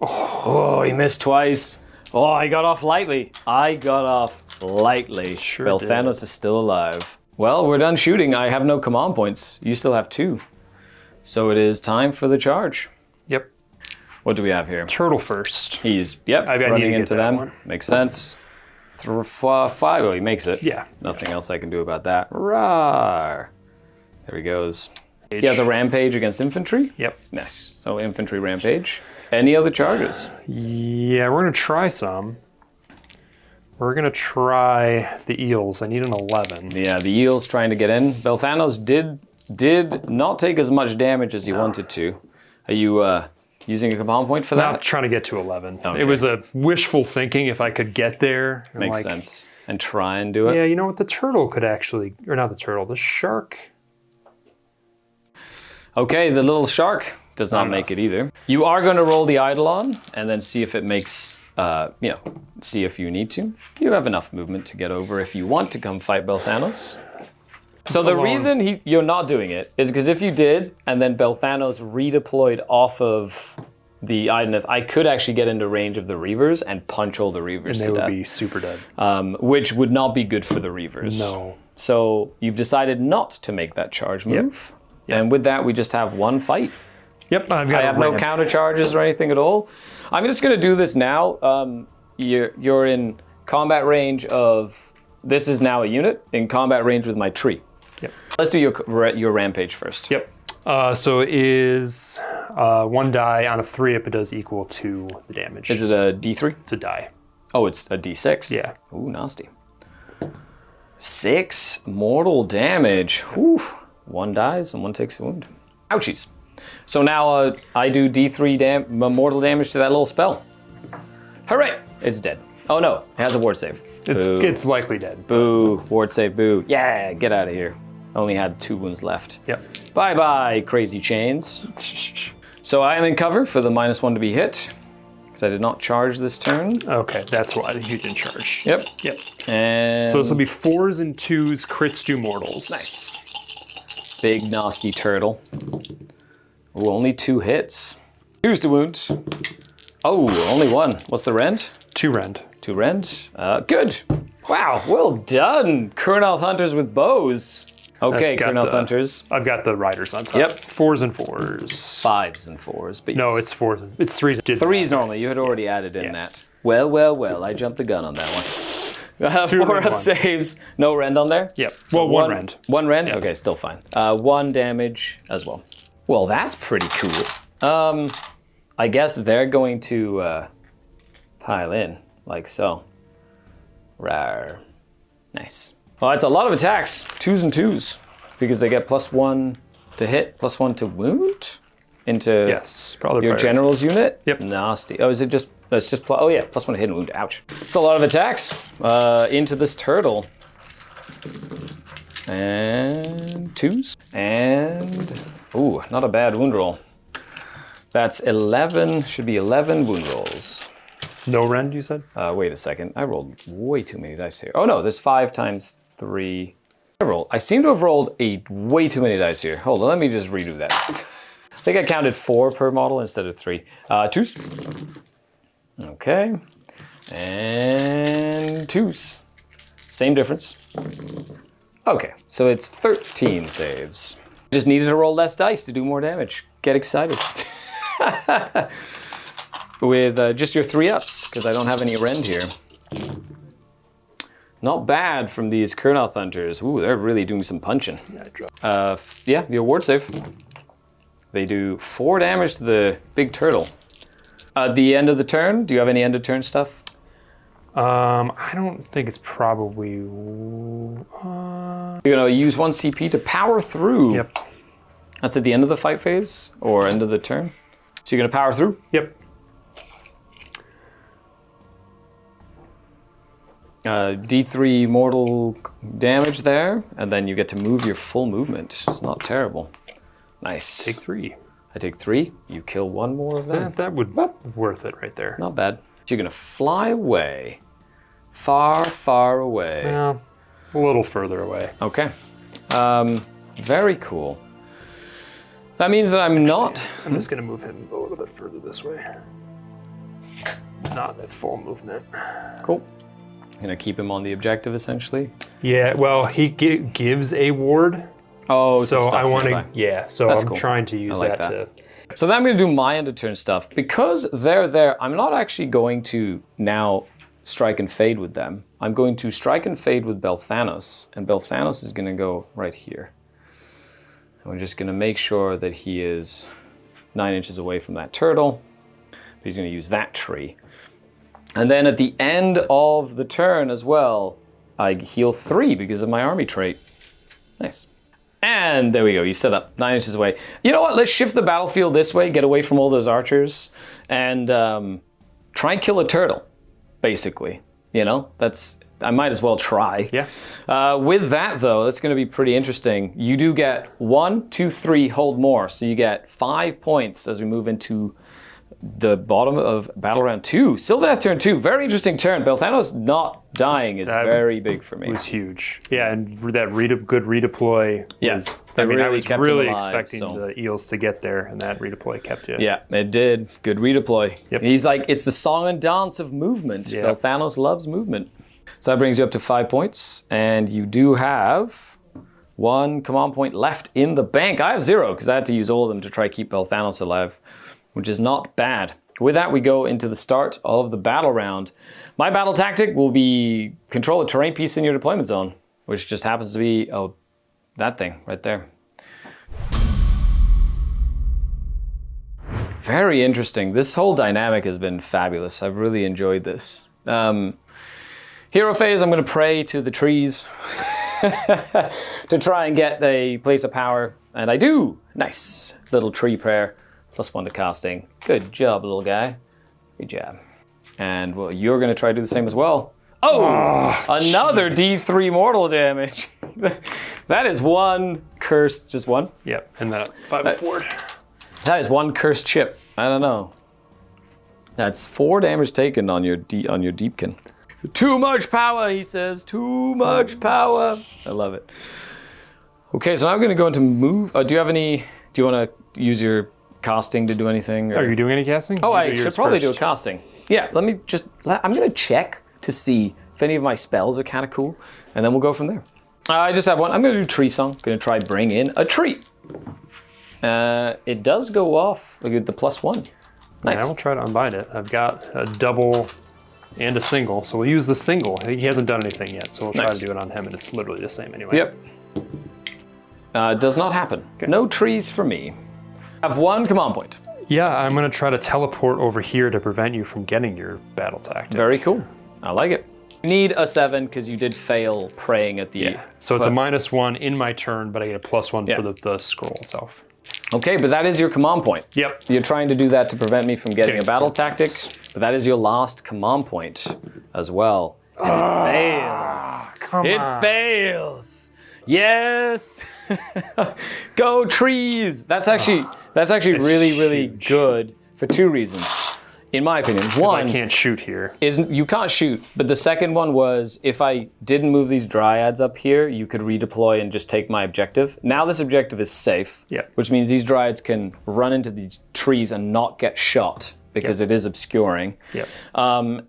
Oh, he missed twice. Oh, I got off lightly. Sure Belthanos is still alive. Well, we're done shooting. I have no command points. You still have 2. So it is time for the charge. Yep. What do we have here? Turtle first. He's, I need to running get into that them. one. Makes sense. 5. Oh, he makes it. Yeah. Nothing else I can do about that. Rawr. There he goes. He has a rampage against infantry. Yep. Nice. So infantry rampage. Any other charges? Yeah, we're going to try some. We're going to try the eels. I need an 11. Yeah, the eel's trying to get in. Belthanos did not take as much damage as he wanted to. Are you using a command point for that? Not trying to get to 11. Okay. It was a wishful thinking if I could get there. Makes sense. And try and do it. Yeah, you know what? The turtle could actually, or not the turtle, the shark. Okay, the little shark does not make it either. You are going to roll the Eidolon and then see if it makes, see if you need to. You have enough movement to get over if you want to come fight Belthanos. So the reason you're not doing it is because if you did, and then Belthanos redeployed off of the Idoneth, I could actually get into range of the Reavers and punch all the Reavers And to they death. would be super dead. Which would not be good for the Reavers. No. So you've decided not to make that charge move. Yep. And with that, we just have 1 fight. Yep, I have no counter charges or anything at all. I'm just going to do this now. You're in combat range of... This is now a unit in combat range with my tree. Yep. Let's do your rampage first. Yep. So it is 1 die on a 3-up. It does equal to the damage. Is it a D3? It's a die. Oh, it's a D6? Yeah. Ooh, nasty. 6 mortal damage. Whew. 1 dies and 1 takes a wound. Ouchies. So now I do D3 mortal damage to that little spell. Hooray! It's dead. Oh no, it has a ward save. It's likely dead. Boo. Ward save, boo. Yeah, get out of here. Only had 2 wounds left. Yep. Bye-bye, crazy chains. So I am in cover for the -1 to be hit, because I did not charge this turn. Okay, that's why you didn't charge. Yep. Yep. And So this will be 4s and 2s, crits do mortals. nice. Big nasty turtle. Ooh, only 2 hits. 2's to wound. Oh, only 1. What's the rend? 2 rend. 2 rend. Good. Wow, well done. Kurnoth hunters with bows. Okay, I've got Kurnoth the- hunters. I've got the riders on top. Yep. 4s and 4s. 5s and 4s. But No, it's 4s. It's 3s. 3s normally. You had already added in that. Well. I jumped the gun on that one. 2 4 rend, up 1. saves. No rend on there? Yep. So Well, 1 rend. 1 rend? Okay, still fine. 1 damage as well. Well, that's pretty cool. I guess they're going to pile in, like so. Rawr. Nice. Well, that's a lot of attacks. 2s and 2s. Because they get +1 to hit, +1 to wound? Into Yes, probably your priority. general's unit? Yep. Nasty. Oh, is it just... That's just... Oh, yeah. +1 to hit and wound. Ouch. It's a lot of attacks. Into this turtle. And 2s. And... Ooh, not a bad wound roll. That's 11. Should be 11 wound rolls. No rend, you said? Wait a second. I rolled way too many dice here. Oh, no. There's 5 times 3. I seem to have rolled way too many dice here. Hold on. Let me just redo that. I think I counted 4 per model instead of 3. 2s. Okay. And 2s. Same difference. Okay, so it's 13 saves. Just needed to roll less dice to do more damage. Get excited. With just your 3-ups, because I don't have any rend here. Not bad from these Kurnoth hunters. Ooh, they're really doing some punching. Yeah, your ward save. They do 4 damage to the big turtle. At the end of the turn, do you have any end of turn stuff? I don't think it's probably... You're gonna use 1 CP to power through. Yep. That's at the end of the fight phase, or end of the turn. So you're gonna power through? Yep. D3 mortal damage there, and then you get to move your full movement. It's not terrible. Nice. Take 3. I take 3. You kill 1 more of them. That would be worth it right there. Not bad. You're gonna fly away, far, far away. Well, a little further away. Okay. Very cool. That means that I'm not. I'm just gonna move him a little bit further this way. Not at full movement. Cool. Gonna keep him on the objective essentially. Yeah. Well, he gives a ward. Oh, so I want to. nearby. Yeah. So That's I'm cool. trying to use like that that. to. So then I'm going to do my end of turn stuff. Because they're there, I'm not actually going to now strike and fade with them. I'm going to strike and fade with Belthanos, and Belthanos is going to go right here. And we're just going to make sure that he is 9 inches away from that turtle. But he's going to use that tree. And then at the end of the turn as well, I heal 3 because of my army trait. Nice. And there we go, you set up 9 inches away. You know what, let's shift the battlefield this way, get away from all those archers, and try and kill a turtle, basically. You know, I might as well try. Yeah. With that though, that's gonna be pretty interesting. You do get 1, 2, 3, hold more. So you get 5 points as we move into the bottom of battle round 2. Sylvaneth turn 2, very interesting turn. Belthanos not dying is very big for me. It was huge. Yeah, and that good redeploy Yes, was, they I really was kept really him alive, expecting so. the eels to get there, and that redeploy kept you. Yeah, it did. Good redeploy. Yep. He's like, it's the song and dance of movement. Yep. Belthanos loves movement. So that brings you up to 5 points, and you do have 1 command point left in the bank. I have 0, because I had to use all of them to try to keep Belthanos alive, which is not bad. With that, we go into the start of the battle round. My battle tactic will be control a terrain piece in your deployment zone, which just happens to be that thing right there. Very interesting. This whole dynamic has been fabulous. I've really enjoyed this. Hero phase, I'm going to pray to the trees to try and get a place of power, and I do. Nice little tree prayer. +1 to casting. Good job, little guy. Good job. And well, you're going to try to do the same as well. Oh, another D3 mortal damage. That is 1 cursed, just 1? Yep, and then a 5 ward. That is 1 cursed chip. I don't know. That's 4 damage taken on your Deepkin. Too much power, he says. Too much power. I love it. Okay, so now I'm going to go into move. Do you want to use your casting to do anything? Or? Are you doing any casting? Oh, I should probably do a casting. Yeah, I'm going to check to see if any of my spells are kind of cool, and then we'll go from there. I just have 1. I'm going to do Tree Song. I'm going to try bring in a tree. It does go off the +1. Nice. Yeah, I will try to unbind it. I've got a double and a single, so we'll use the single. He hasn't done anything yet, so we'll try to do it on him, and it's literally the same anyway. Yep. Does not happen. Okay. No trees for me. I have 1 command point. Yeah, I'm going to try to teleport over here to prevent you from getting your battle tactic. Very cool. I like it. You need a 7 because you did fail praying at the... Yeah, so it's a -1 in my turn, but I get a +1 for the scroll itself. Okay, but that is your command point. Yep. You're trying to do that to prevent me from getting a battle tactic, but that is your last command point as well. And it fails. Come It on. fails. Yes. Go trees. That's actually really, really huge. good for 2 reasons. In my opinion. One, I can't shoot here. you can't shoot, but the second one was if I didn't move these dryads up here, you could redeploy and just take my objective. Now this objective is safe, which means these dryads can run into these trees and not get shot because it is obscuring. Yep.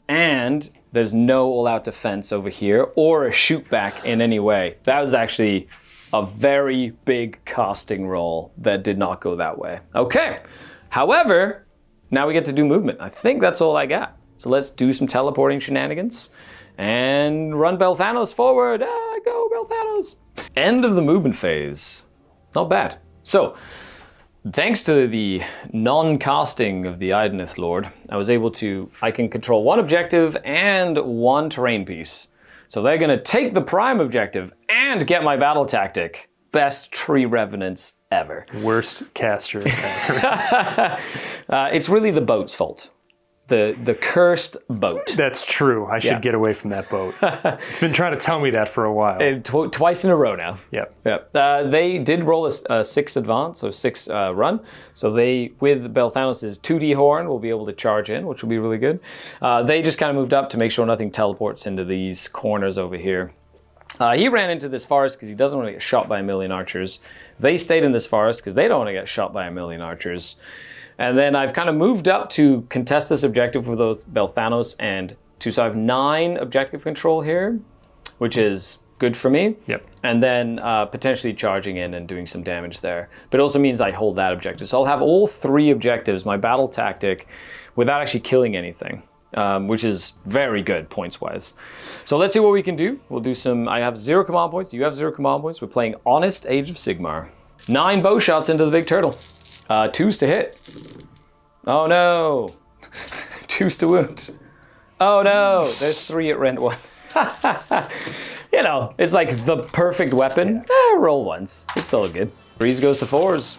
And there's no all-out defense over here or a shoot back in any way. That was actually a very big casting roll that did not go that way. Okay. However, now we get to do movement. I think that's all I got. So let's do some teleporting shenanigans and run Belthanos forward. Go Belthanos. End of the movement phase. Not bad. So, thanks to the non-casting of the Idoneth Lord, I can control 1 objective and 1 terrain piece. So they're gonna take the prime objective and get my battle tactic. Best tree revenants ever. Worst caster ever. It's really the boat's fault. the cursed boat. That's true. I should Yeah. get away from that boat. It's been trying to tell me that for a while. Twice in a row now. Yep. Yep. They did roll a 6 advance, so 6 run. So they, with Belthanos' 2D horn, will be able to charge in, which will be really good. They just kind of moved up to make sure nothing teleports into these corners over here. He ran into this forest because he doesn't want to get shot by a million archers. They stayed in this forest because they don't want to get shot by a million archers. And then I've kind of moved up to contest this objective with those Belthanos and 2. So I have 9 objective control here, which is good for me. Yep. And then potentially charging in and doing some damage there. But it also means I hold that objective. So I'll have all 3 objectives, my battle tactic, without actually killing anything. Which is very good points-wise. So let's see what we can do. We'll do some, I have 0 command points, you have 0 command points. We're playing Honest Ageofsigmar. 9 bow shots into the big turtle. 2s to hit. Oh no. 2s to wound. Oh no, there's 3 at rend 1. You know, it's like the perfect weapon. Roll once, it's all good. 3s goes to 4s.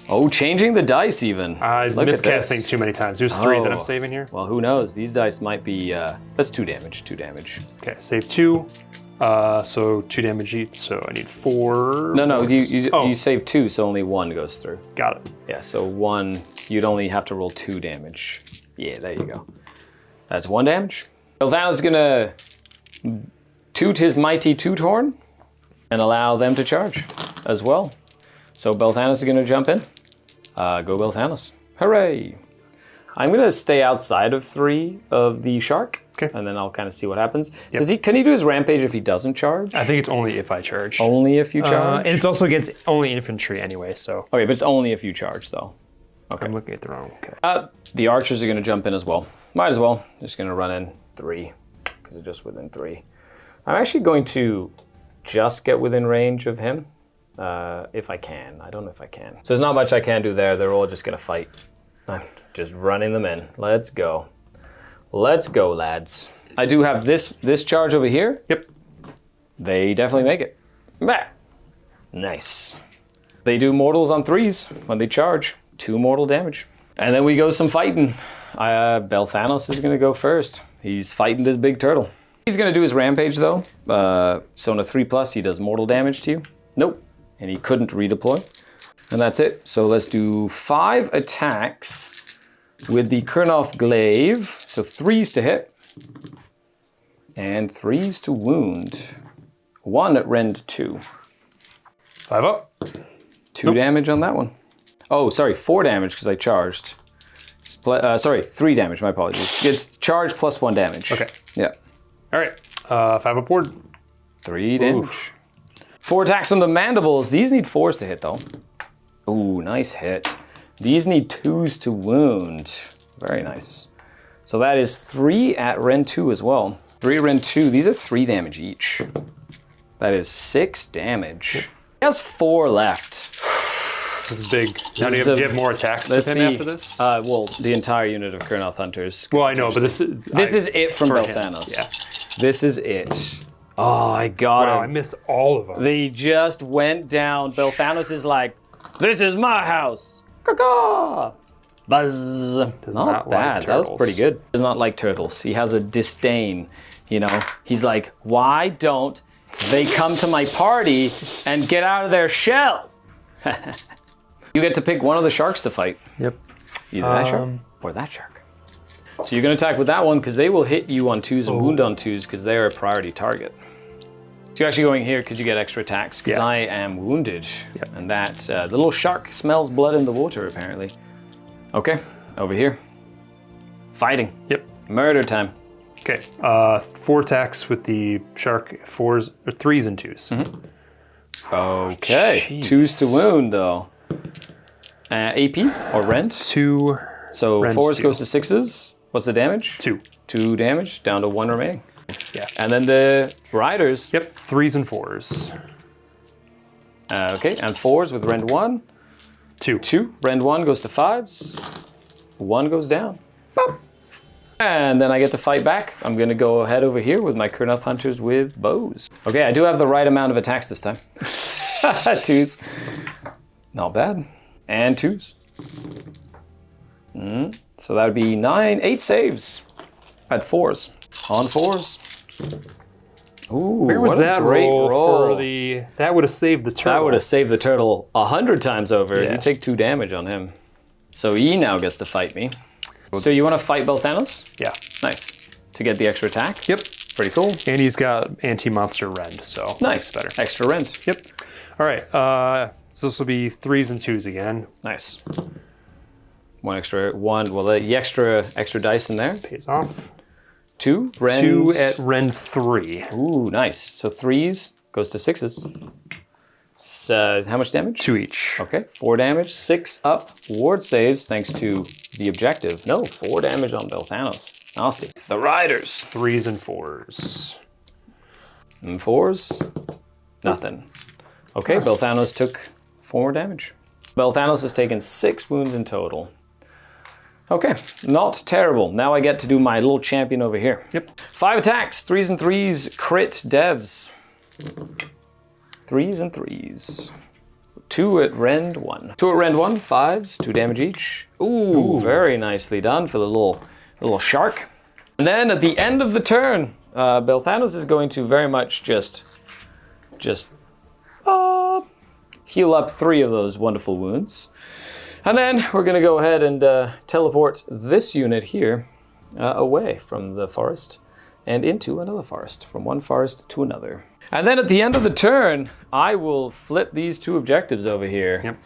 Oh, changing the dice even. Miscasting too many times. There's 3 that I'm saving here. Well, who knows? These dice might be, that's 2 damage, 2 damage. Okay, save 2. So 2 damage each, so I need 4. No, you save 2, so only 1 goes through. Got it. Yeah, so 1, you'd only have to roll 2 damage. Yeah, there you go. That's 1 damage. Belthanos is gonna toot his mighty toot horn and allow them to charge as well. So Belthanos is gonna jump in. Go Belthanos. Hooray! I'm gonna stay outside of 3 of the shark. Okay. And then I'll kind of see what happens. Yep. Can he do his rampage if he doesn't charge? I think it's only if I charge. Only if you charge? And it's also against only infantry anyway, so. Okay, but it's only if you charge though. Okay. I'm looking at the wrong, okay. The archers are gonna jump in as well. Might as well. Just gonna run in 3, because they're just within 3. I'm actually going to just get within range of him. If I can. I don't know if I can. So there's not much I can do there. They're all just gonna fight. I'm just running them in. Let's go. Let's go, lads. I do have this charge over here. Yep. They definitely make it. Bah. Nice. They do mortals on 3s when they charge. 2 mortal damage. And then we go some fighting. Belthanos is gonna go first. He's fighting this big turtle. He's gonna do his rampage though. So on a 3+, he does mortal damage to you. Nope. And he couldn't redeploy. And that's it. So let's do 5 attacks with the Kurnoth Glaive. So 3s to hit. And 3s to wound. 1 at rend 2. 5 up. 2 damage on that one. Oh, sorry, 4 damage because I charged. 3 damage, my apologies. It's charge plus 1 damage. Okay. Yeah. All right, 5 up board. 3 damage. 4 attacks from the mandibles. These need 4s to hit though. Ooh, nice hit. These need 2s to wound. Very nice. So that is 3 at rend 2 as well. 3 at rend 2. These are 3 damage each. That is 6 damage. He has 4 left. This is big. Now do you have more attacks with him after this? Well, the entire unit of Kurnoth Hunters. Well, I know, but this is it from for him, Belthanos. yeah. This is it. Oh, I got Wow, him. I missed all of them. They just went down. Belthanos is like, this is my house. Caw-caw. Buzz. Not not bad. like That was turtles. pretty good. Does not like turtles. He has a disdain. You know, he's like, why don't they come to my party and get out of their shell? You get to pick one of the sharks to fight. Yep. Either that shark or that shark. So you're going to attack with that one because they will hit you on 2s and wound on 2s because they're a priority target. So you're actually going here because you get extra attacks because I am wounded. Yep. And that the little shark smells blood in the water apparently. Okay, over here. Fighting. Yep. Murder time. Okay. 4 attacks with the shark. 3s and 2s. Okay. Jeez. 2s to wound though. AP or rend. 2. So Rend 4s 2. goes to 6s. What's the damage? 2. 2 damage, down to 1 remaining. Yeah. And then the riders. Yep. 3s and 4s. Okay, and 4s with rend 1. 2. 2. Rend 1 goes to 5s. 1 goes down. Boop. And then I get to fight back. I'm going to go ahead over here with my Kurnoth Hunters with bows. Okay, I do have the right amount of attacks this time. 2s. Not bad. And 2s. So that would be 8 saves at 4s. On 4s. Ooh, Where was what a that great roll roll. for the? That would have saved the turtle. That would have saved the turtle 100 times over. Yeah. You take 2 damage on him. So he now gets to fight me. So you want to fight Belthanos? Yeah. Nice. To get the extra attack? Yep. Pretty cool. And he's got anti-monster rend, so Nice. better. Extra rent. Yep. All right. So this will be 3s and 2s again. Nice. Well, the extra dice in there. Pays off. 2. Rend. 2 at rend 3. Ooh, nice. So 3s goes to 6s. So how much damage? 2 each. Okay, 4 damage, 6 up. Ward saves thanks to the objective. No, 4 damage on Belthanos. Nasty. The Riders. 3s and 4s. And 4s. Nothing. Okay, Belthanos took 4 more damage. Belthanos has taken 6 wounds in total. Okay, not terrible. Now I get to do my little champion over here. Yep. 5 attacks, 3s and 3s, crit devs. 3s and 3s. 2 at rend 1. 2 at rend 1, 5s, 2 damage each. Ooh, very nicely done for the little shark. And then at the end of the turn, Belthanos is going to very much just heal up 3 of those wonderful wounds. And then we're going to go ahead and teleport this unit here away from the forest and into another forest, from one forest to another. And then at the end of the turn, I will flip these 2 objectives over here. Yep.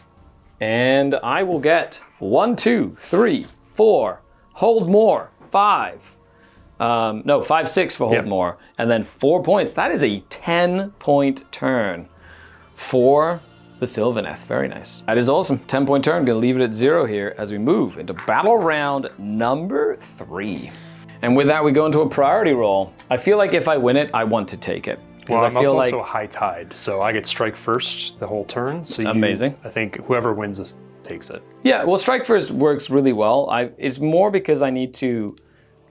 And I will get 1, 2, 3, 4, hold more, 5. 5, 6 for hold Yep. more, and then 4 points. That is a 10-point turn for the Sylvaneth. Very nice. That is awesome. 10-point turn. Gonna leave it at 0 here as we move into battle round number 3. And with that, we go into a priority roll. I feel like if I win it, I want to take it. Well, I feel also high tide, so I get strike first the whole turn. So Amazing. I think whoever wins this takes it. Yeah, well, strike first works really well. It's more because I need to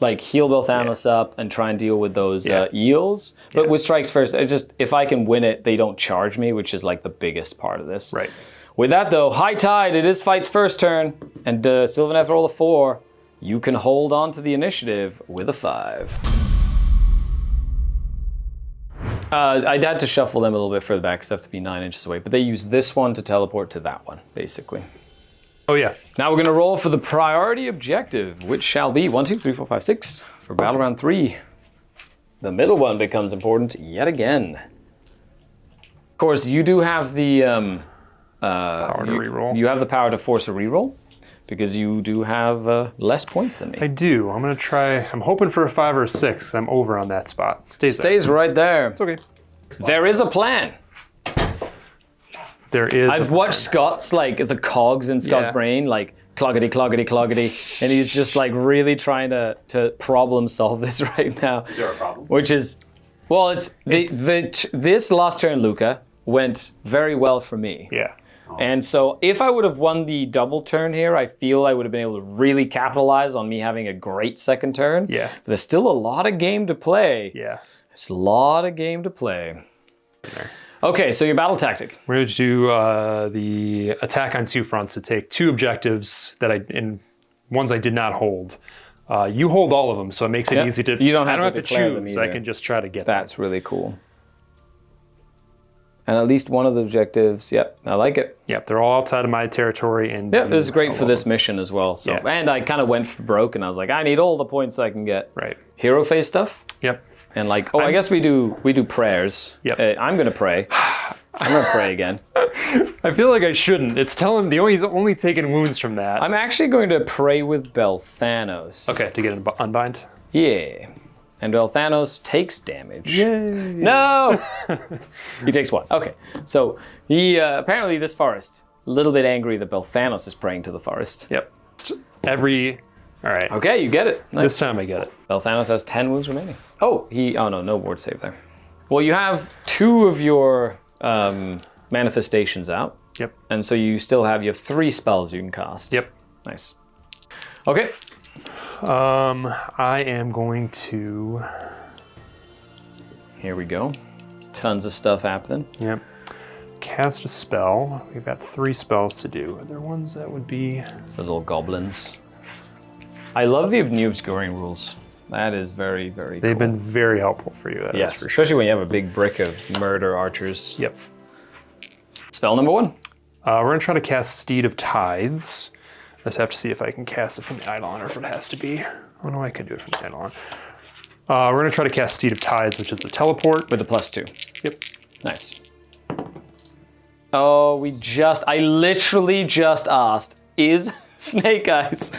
heal Belthanos up and try and deal with those eels. But with strikes first, if I can win it, they don't charge me, which is the biggest part of this. Right. With that though, high tide, it is fight's first turn, and Sylvaneth roll a 4. You can hold on to the initiative with a 5. I'd had to shuffle them a little bit further back because I have to be 9 inches away, but they use this one to teleport to that one, basically. Oh yeah. Now we're going to roll for the priority objective, which shall be 1, 2, 3, 4, 5, 6 for battle round 3. The middle one becomes important yet again. Of course, you do have the Power to reroll. You have the power to force a reroll because you do have less points than me. I do. I'm gonna try. I'm hoping for a 5 or a 6. I'm over on that spot. Stays right there. It's okay. There is a plan. There is. I've watched Scott's the cogs in Scott's brain cloggety, cloggety, cloggety, and he's just really trying to problem solve this right now. Is there a problem? Which is, well, this last turn, Luca, went very well for me. Yeah. And so if I would have won the double turn here, I feel I would have been able to really capitalize on me having a great second turn. Yeah. But there's still a lot of game to play. Yeah. It's a lot of game to play. Okay, so your battle tactic. We're going to do the attack on 2 fronts to take 2 objectives and ones I did not hold. You hold all of them, so it makes it easy to. You don't I have don't to have to declare them choose. either. I can just try to get That's really cool. And at least one of the objectives, yep, I like it. Yep, they're all outside of my territory. And Yeah, this is great for this mission as well. So, Yeah. and I kind of went for broke, and I was like, I need all the points I can get. Right. Hero phase stuff, Yep. and I guess we do prayers. Yep. I'm gonna pray. I'm gonna pray again. I feel like I shouldn't. It's telling he's only taking wounds from that. I'm actually going to pray with Belthanos. Okay, to get an unbind. Yeah. And Belthanos takes damage. Yay! No! He takes 1. Okay. So he apparently this forest, a little bit angry that Belthanos is praying to the forest. Yep. All right. Okay, you get it. Nice. This time I get it. Belthanos has 10 wounds remaining. Oh no ward save there. Well, you have 2 of your manifestations out. Yep. And so you have 3 spells you can cast. Yep. Nice. Okay. I am going to. Here we go. Tons of stuff happening. Yep. Cast a spell. We've got 3 spells to do. Are there ones that would be? It's the little goblins. I love the new obscuring rules. That is very, very They've cool. been very helpful for you. That is Yes, for sure. especially when you have a big brick of murder archers. Yep. Spell number 1. We're going to try to cast Steed of Tides. I just have to see if I can cast it from the Eidolon or if it has to be. Oh no, I can do it from the Eidolon. We're going to try to cast Steed of Tides, which is the teleport. With a +2. Yep. Nice. Oh, I literally just asked, is Snake Eyes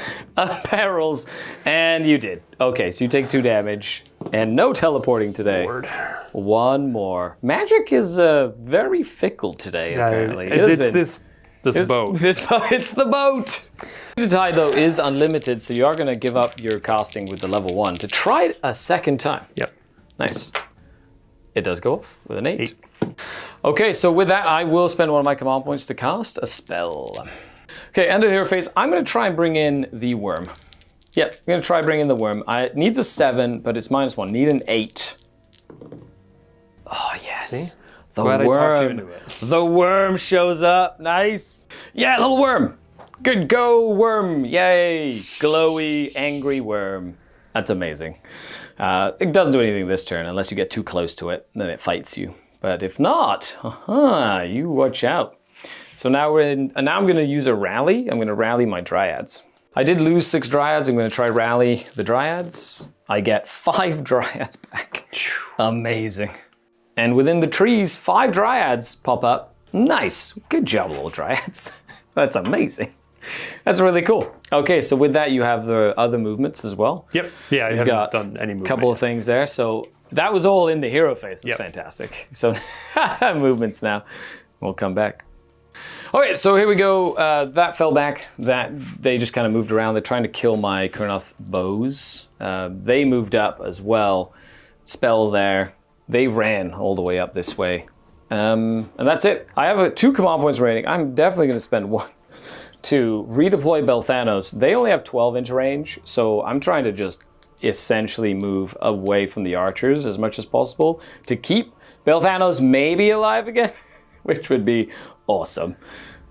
perils? And you did. Okay, so you take 2 damage and no teleporting today. Word. 1 more. Magic is very fickle today, apparently. It's this boat. It's the boat. The tide, though, is unlimited, so you are going to give up your casting with the level 1 to try it a second time. Yep. Nice. It does go off with an 8. Okay, so with that, I will spend one of my command points to cast a spell. Okay, end of the hero phase. I'm going to try and bring in the worm. Yep, I'm going to try bring in the worm. It needs a 7, but it's -1. Need an 8. Oh, yes. See? The Glad I talked you worm. into it. The worm shows up. Nice. Yeah, little worm. Good go, worm. Yay. Glowy, angry worm. That's amazing. It doesn't do anything this turn unless you get too close to it, then it fights you. But if not, you watch out. So now now I'm going to use a rally. I'm going to rally my dryads. I did lose 6 dryads. I'm going to try rally the dryads. I get 5 dryads back. Amazing. And within the trees, 5 dryads pop up. Nice. Good job, little dryads. That's amazing. That's really cool. Okay, so with that, you have the other movements as well. Yep. Yeah, I haven't got done any movement. A couple of things there. So that was all in the hero phase. That's Yep. fantastic. So movements now. We'll come back. Okay, so here we go. That fell back. That they just kind of moved around. They're trying to kill my Kurnoth bows. They moved up as well. Spell there. They ran all the way up this way. And that's it. I have 2 command points remaining. I'm definitely going to spend 1 to redeploy Belthanos. They only have 12-inch range, so I'm trying to just essentially move away from the archers as much as possible to keep Belthanos maybe alive again, which would be awesome.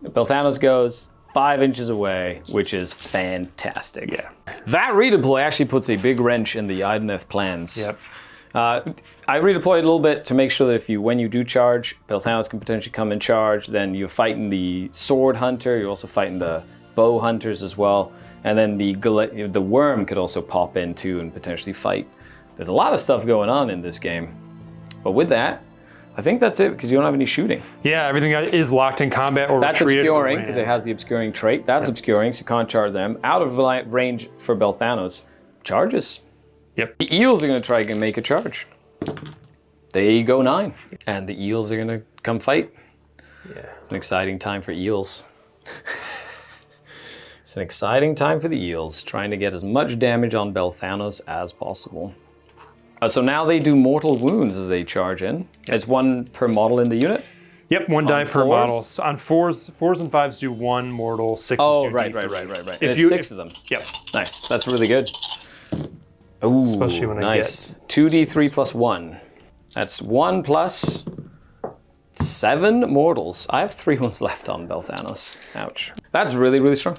Belthanos goes 5 inches away, which is fantastic. Yeah. That redeploy actually puts a big wrench in the Idoneth plans. Yep. I redeployed a little bit to make sure that when you do charge, Belthanos can potentially come and charge. Then you're fighting the sword hunter. You're also fighting the bow hunters as well. And then the worm could also pop in too and potentially fight. There's a lot of stuff going on in this game. But with that, I think that's it because you don't have any shooting. Yeah, everything is locked in combat or That's retreated or obscuring ran. because it has the obscuring trait. That's obscuring, so you can't charge them. Out of range for Belthanos. Charges. Yep. The eels are going to try and make a charge. They go 9. And the eels are going to come fight. Yeah. An exciting time for eels. It's an exciting time for the eels, trying to get as much damage on Belthanos as possible. So now they do mortal wounds as they charge in. It's 1 per model in the unit. Yep, 1 die per 4s? model. So on 4s and 5s do 1 mortal, 6s do Right. D3s. If you- 6 of them. Yep. Nice. That's really good. Ooh, Especially when I nice. 2d3 plus 1. That's 1 plus 7 mortals. I have 3 ones left on Belthanos. Ouch. That's really, really strong.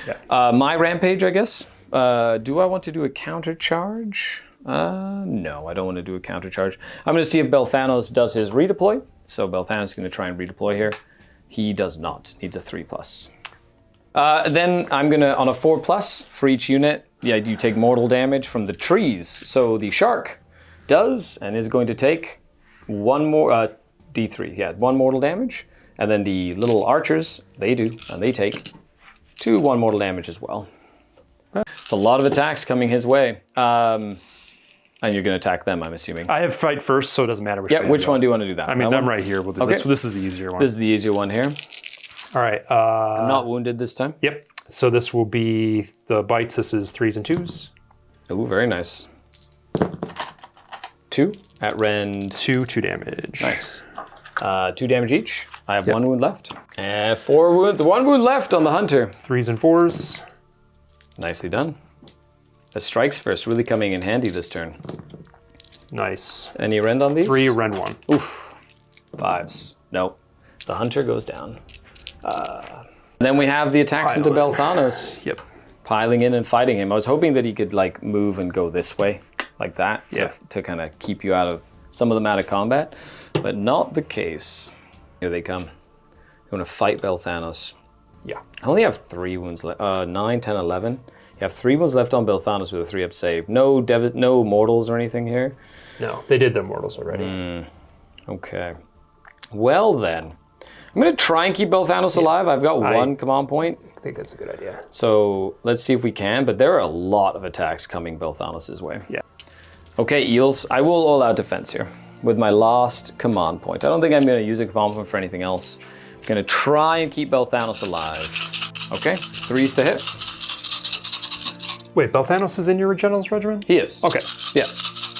Yeah. My rampage, I guess. Do I want to do a counter charge? No, I don't want to do a counter charge. I'm going to see if Belthanos does his redeploy. So Belthanos is going to try and redeploy here. He does not. Needs a 3+. Then I'm going to, on a 4+, for each unit, you take mortal damage from the trees. So the shark does and is going to take 1 more, D3, 1 mortal damage. And then the little archers, they do, and they take 1 mortal damage as well. So a lot of attacks coming his way. And you're going to attack them, I'm assuming. I have fight first, so it doesn't matter which way. Which one do you want to do that? I mean, that I'm one? right here. We'll do Okay. this. This is the easier one. This is the easier one here. All right. I'm not wounded this time. Yep. So this will be the bites. This is 3s and 2s. Ooh, very nice. 2 at rend. 2 damage. Nice. 2 damage each. I have 1 wound left. 4 wounds. 1 wound left on the hunter. 3s and 4s. Nicely done. The strikes first really coming in handy this turn. Nice. Any rend on these? 3, rend 1. Oof. 5s. Nope. The hunter goes down. Then we have the attacks into Pile in. Belthanos. Yep. piling in and fighting him. I was hoping that he could like move and go this way, like that, to kind of keep you out of some of them out of combat, but not the case. Here they come. You want to fight Belthanos? Yeah. I only have 3 wounds left. 9, 10, 11. You have 3 wounds left on Belthanos with a 3-up save. No mortals or anything here. No, they did their mortals already. Okay. Well then, I'm going to try and keep Belthanos alive. I've got 1 command point. I think that's a good idea. So let's see if we can, but there are a lot of attacks coming Belthanos' way. Yeah. Okay, Eels, I will all-out defense here with my last command point. I don't think I'm going to use a command point for anything else. I'm going to try and keep Belthanos alive. Okay, 3s to hit. Wait, Belthanos is in your general's regiment? He is. Okay. Yeah,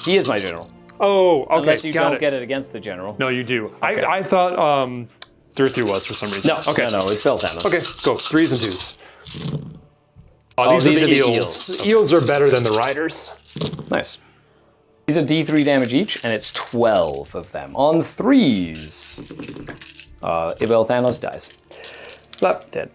he is my general. Oh, okay. Unless you don't get it against the general. No, you do. Okay. I thought Durthu was for some reason. No, okay. No, it's Belthanos. Okay, go. 3s and 2s. These are the eels. eels. Eels are better than the riders. Nice. These are D3 damage each, and it's 12 of them. On 3s, Belthanos dies. Flap, dead.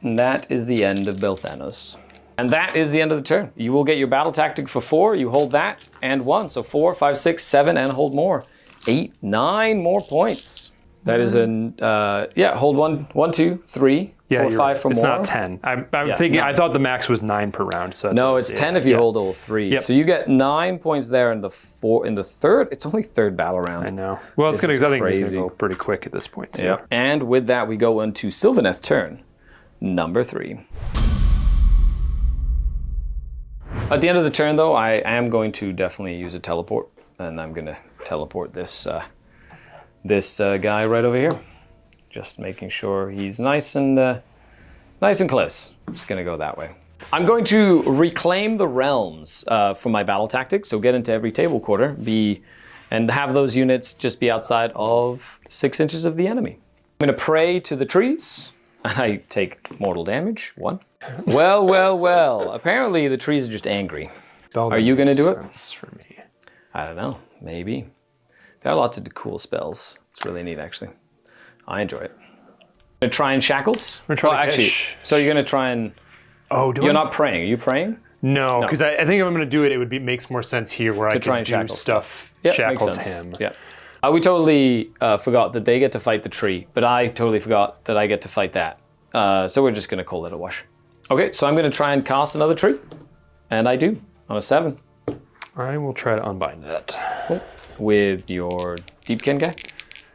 And that is the end of Belthanos. And that is the end of the turn. You will get your battle tactic for 4, you hold that, and 1. So 4, 5, 6, 7, and hold more. 8, 9 more points. That is hold 1, 2, 3, 4, 5 for it's more. not 10. I'm thinking, I thought the max was 9 per round. So no, it's 10 if you hold all 3. Yep. So you get 9 points there in the third. It's only third battle round. I know. Well, I think it's going to go pretty quick at this point. Yeah. And with that, we go into Sylvaneth turn number 3. At the end of the turn, though, I am going to definitely use a teleport, and I'm going to teleport this guy right over here. Just making sure he's nice and close. Just going to go that way. I'm going to reclaim the realms for my battle tactics, so get into every table quarter, and have those units just be outside of 6 inches of the enemy. I'm going to pray to the trees, and I take mortal damage. 1. Well. Apparently the trees are just angry. Are you going to do it? For me. I don't know. Maybe. There are lots of cool spells. It's really neat, actually. I enjoy it. Gonna try and shackles? So you're gonna try and... Oh, you're not praying. Are you praying? No, because I think if I'm gonna do it, makes more sense here where I try can and do stuff. Shackles him. Yeah. We totally forgot that they get to fight the tree, but I totally forgot that I get to fight that. So we're just gonna call it a wash. Okay, so I'm gonna try and cast another tree, and I do on a 7. I will try to unbind that. Cool. With your Deepkin guy.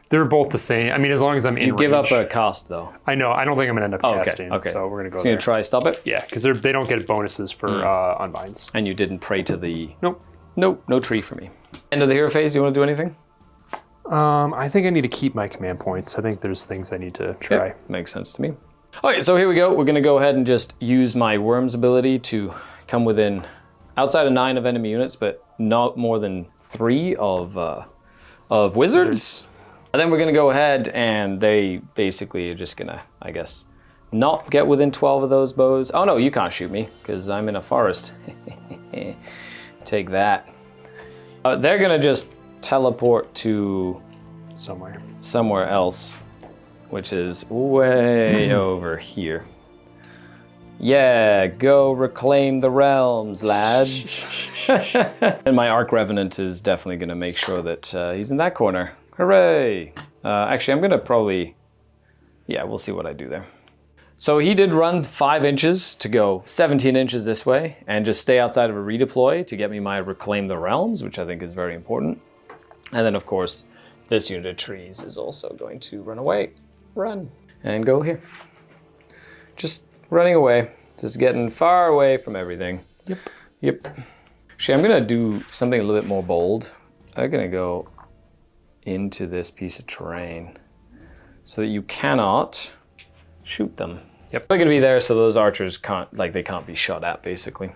They're both the same. I mean, as long as I'm in range. You give up a cast, though. I know. I don't think I'm going to end up casting. Okay. So we're going to go So there. you're going to try to stop it? Yeah, because they don't get bonuses for unbinds. And you didn't pray to the... Nope. Nope, no tree for me. End of the hero phase, do you want to do anything? I think I need to keep my command points. I think there's things I need to try. Yeah, makes sense to me. Okay, so here we go. We're going to go ahead and just use my Worm's ability to come within... outside of 9 of enemy units, but not more than 3 of wizards. And then we're going to go ahead and they basically are just going to, I guess, not get within 12 of those bows. Oh no, you can't shoot me because I'm in a forest. Take that. They're going to just teleport to somewhere else, which is way over here. Yeah, go reclaim the realms, lads. And my Arc Revenant is definitely going to make sure that he's in that corner. Hooray! Actually, I'm going to probably... Yeah, we'll see what I do there. So he did run 5 inches to go 17 inches this way and just stay outside of a redeploy to get me my Reclaim the Realms, which I think is very important. And then, of course, this unit of trees is also going to run away. Run. And go here. Just running away. Just getting far away from everything. Yep. Actually, I'm going to do something a little bit more bold. I'm going to go into this piece of terrain so that you cannot shoot them. Yep. They're going to be there so those archers can't be shot at, basically.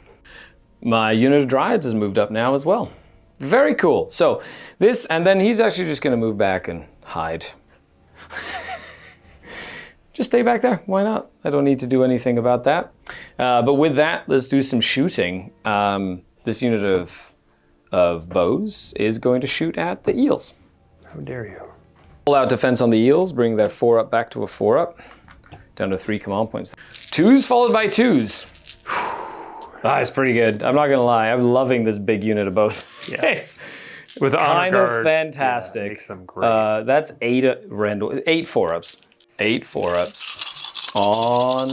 My unit of Dryads has moved up now as well. Very cool. So this, and then he's actually just going to move back and hide. Just stay back there. Why not? I don't need to do anything about that. But with that, let's do some shooting. This unit of bows is going to shoot at the eels. How dare you? Pull out defense on the eels, bring their 4-up back to a 4-up. Down to 3 command points. 2s followed by 2s. Ah, it's pretty good. I'm not gonna lie. I'm loving this big unit of bows. Yeah. It's With kind honor of guard, fantastic. Yeah, makes them great. That's 8 Randall. 8 4-ups. 8 4-ups on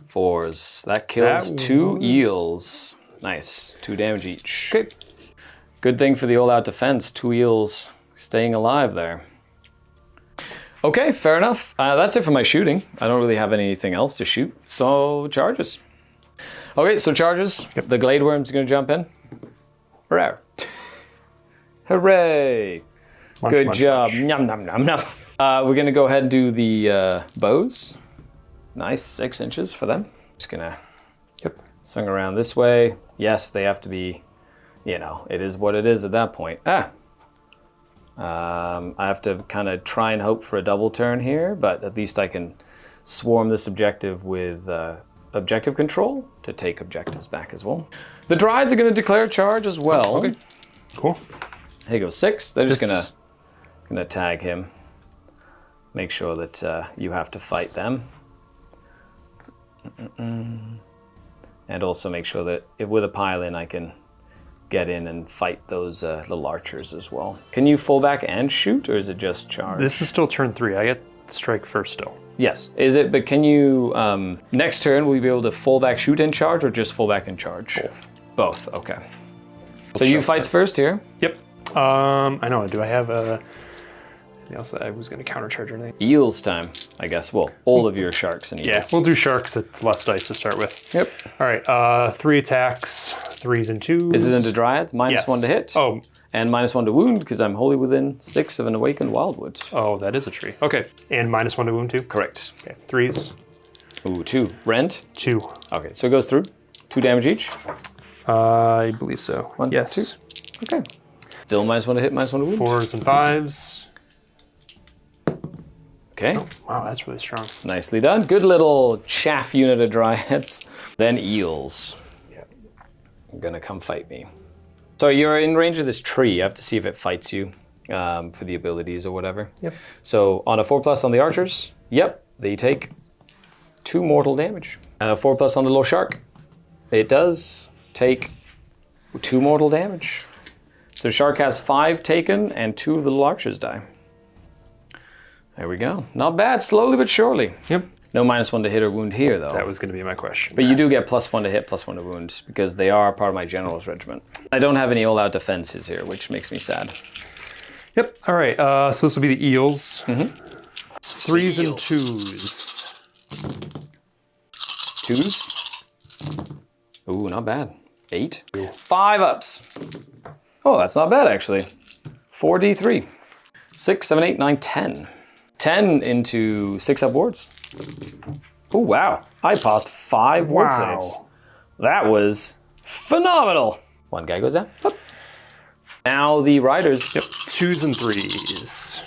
4s. That kills That 2 was- eels. Nice. 2 damage each. Okay. Good thing for the all-out defense. 2 eels staying alive there. Okay, fair enough. That's it for my shooting. I don't really have anything else to shoot. So charges. Okay, so charges. Yep. The Glade Worm's gonna jump in. Hooray. Hooray. Munch, Good munch, job. munch. Nom, nom, nom, nom. We're gonna go ahead and do the bows. Nice, 6 inches for them. Just gonna swing around this way. Yes, they have to be, you know, it is what it is at that point. I have to kind of try and hope for a double turn here, but at least I can swarm this objective with objective control to take objectives back as well. The Dryads are going to declare charge as well. Okay. Cool. Here goes 6. They're just This- gonna tag him. Make sure that you have to fight them. And also make sure that with a pile-in I can get in and fight those little archers as well. Can you full back and shoot, or is it just charge? This is still turn 3. I get strike first still. Yes. Is it, but can you, next turn, will you be able to full back shoot and charge, or just full back and charge? Both. Both, okay. So you fights first here. Yep. I know. Do I have anything else that I was going to countercharge or anything? Eels time, I guess. Well, all of your sharks and eels. Yeah, we'll do sharks. It's less dice to start with. Yep. All right. 3 attacks, 3s and 2s. Is it into Dryads? Yes. -1 to hit. Oh. And -1 to wound, because I'm wholly within 6 of an awakened wildwood. Oh, that is a tree. Okay. And -1 to wound too? Correct. Okay. 3s, Ooh, 2. Rend. 2. Okay, so it goes through. 2 damage each. I believe so. 1, yes. 2. Okay. Still -1 to hit, -1 to wound. 4s and 5s. Okay. Wow, that's really strong. Nicely done. Good little chaff unit of Dryads. Then eels. Yeah. You're gonna come fight me. So you're in range of this tree. You have to see if it fights you for the abilities or whatever. Yep. So on a 4+ on the archers, yep, they take 2 mortal damage. 4+ on the little shark. It does take 2 mortal damage. So the shark has 5 taken and 2 of the little archers die. There we go. Not bad, slowly but surely. Yep. No -1 to hit or wound here, though. That was going to be my question. But you do get +1 to hit, +1 to wound, because they are part of my general's regiment. I don't have any all-out defenses here, which makes me sad. Yep. All right. So this will be the eels. 3s and 2s. 2s. Ooh, not bad. 8. 5 ups. Oh, that's not bad, actually. 4d3. 6, 7, 8, 9, 10. 10 into 6 up wards. Oh, wow. I passed 5 ward Wow. saves. That was phenomenal. One guy goes down. Up. Now the riders. Yep. 2s and 3s.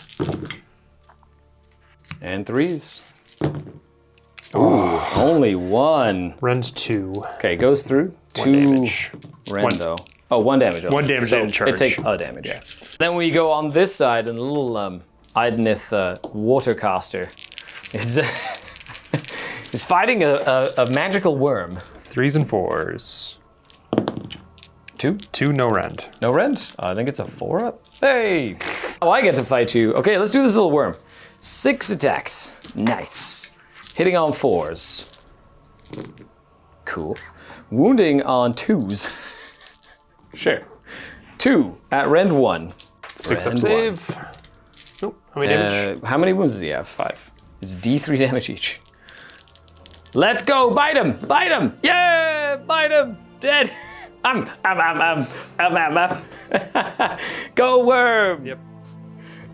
And 3s. Ooh, only 1. Rend 2. Okay, goes through. 1 2 damage. rando. Oh, 1 damage. 1 damage So and charge. it takes a damage. Then we go on this side, and the little Idoneth Watercaster is is fighting a magical worm. 3s and 4s. 2? 2, no rend. No rend? I think it's a 4-up. Hey! Oh, I get to fight you. Okay, let's do this little worm. 6 attacks. Nice. Hitting on 4s. Cool. Wounding on 2s. Sure. 2 at rend 1. 6 up Rend save. Nope. How many damage? How many wounds does he have? 5. It's D3 damage each. Let's go! Bite him! Bite him! Yeah! Bite him! Dead! Go worm! Yep.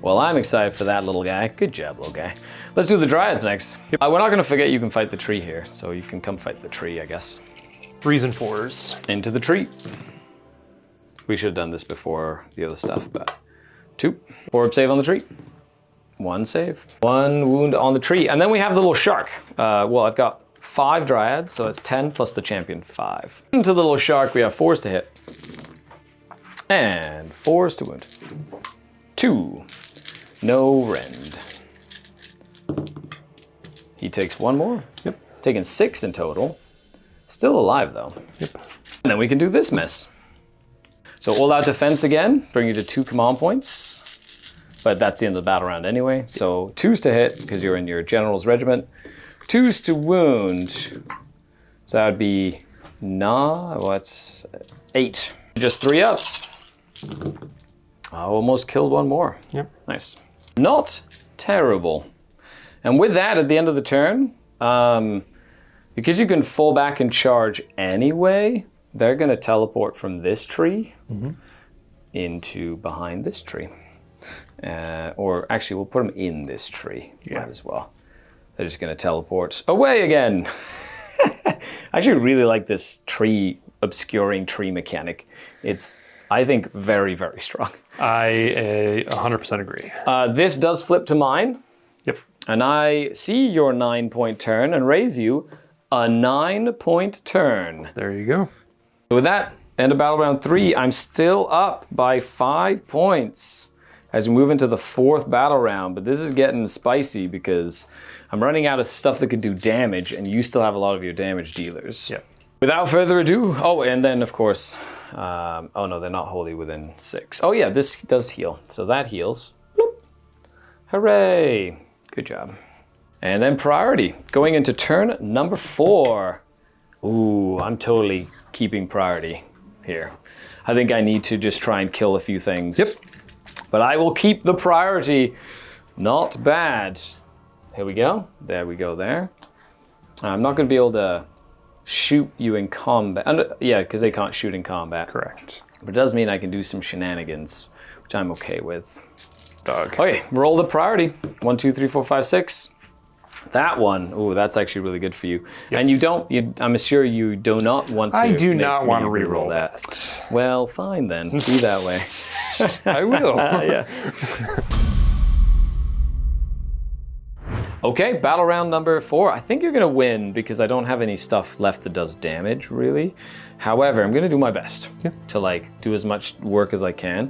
Well, I'm excited for that little guy. Good job, little guy. Let's do the Dryads next. We're not gonna forget you can fight the tree here, so you can come fight the tree, I guess. 3s and 4s. Into the tree. We should have done this before the other stuff, but 2. 4-up save on the tree. 1 save. 1 wound on the tree. And then we have the little shark. Well, I've got 5 Dryads, so it's 10 plus the champion 5. Into the little shark, we have 4s to hit. And 4s to wound. 2. No rend. He takes 1 more. Yep. Taking 6 in total. Still alive though. Yep. And then we can do this mess. So all out defense again, bring you to 2 command points. But that's the end of the battle round anyway. So 2s to hit, because you're in your general's regiment. 2s to wound. So that would be, what's 8. Just 3 ups. I almost killed one more. Yep. Nice. Not terrible. And with that, at the end of the turn, because you can fall back and charge anyway, they're going to teleport from this tree into behind this tree. Or actually, we'll put them in this tree might as well. They're just going to teleport away again. I actually really like this tree, obscuring tree mechanic. It's, I think, very, very strong. I 100% agree. This does flip to mine. Yep. And I see your 9-point turn and raise you a 9-point turn. There you go. With that, end of battle round 3, I'm still up by 5 points as we move into the 4th battle round. But this is getting spicy because I'm running out of stuff that could do damage, and you still have a lot of your damage dealers. Yep. Without further ado, oh, and then of course, oh no, they're not wholly within 6. Oh yeah, this does heal, so that heals. Bloop. Hooray! Good job. And then priority, going into turn number 4. Ooh, I'm totally keeping priority here. I think I need to just try and kill a few things. Yep. But I will keep the priority. Not bad. Here we go. There we go there. I'm not going to be able to shoot you in combat. Yeah, because they can't shoot in combat. Correct. But it does mean I can do some shenanigans, which I'm okay with. Dog. Okay, roll the priority. 1, 2, 3, 4, 5, 6. That one, ooh, that's actually really good for you. Yep. And you don't, I'm sure you do not want to. I do not want to reroll that. Well, fine then. Be that way. I will. Yeah. Okay, battle round number 4. I think you're gonna win because I don't have any stuff left that does damage, really. However, I'm gonna do my best to like do as much work as I can.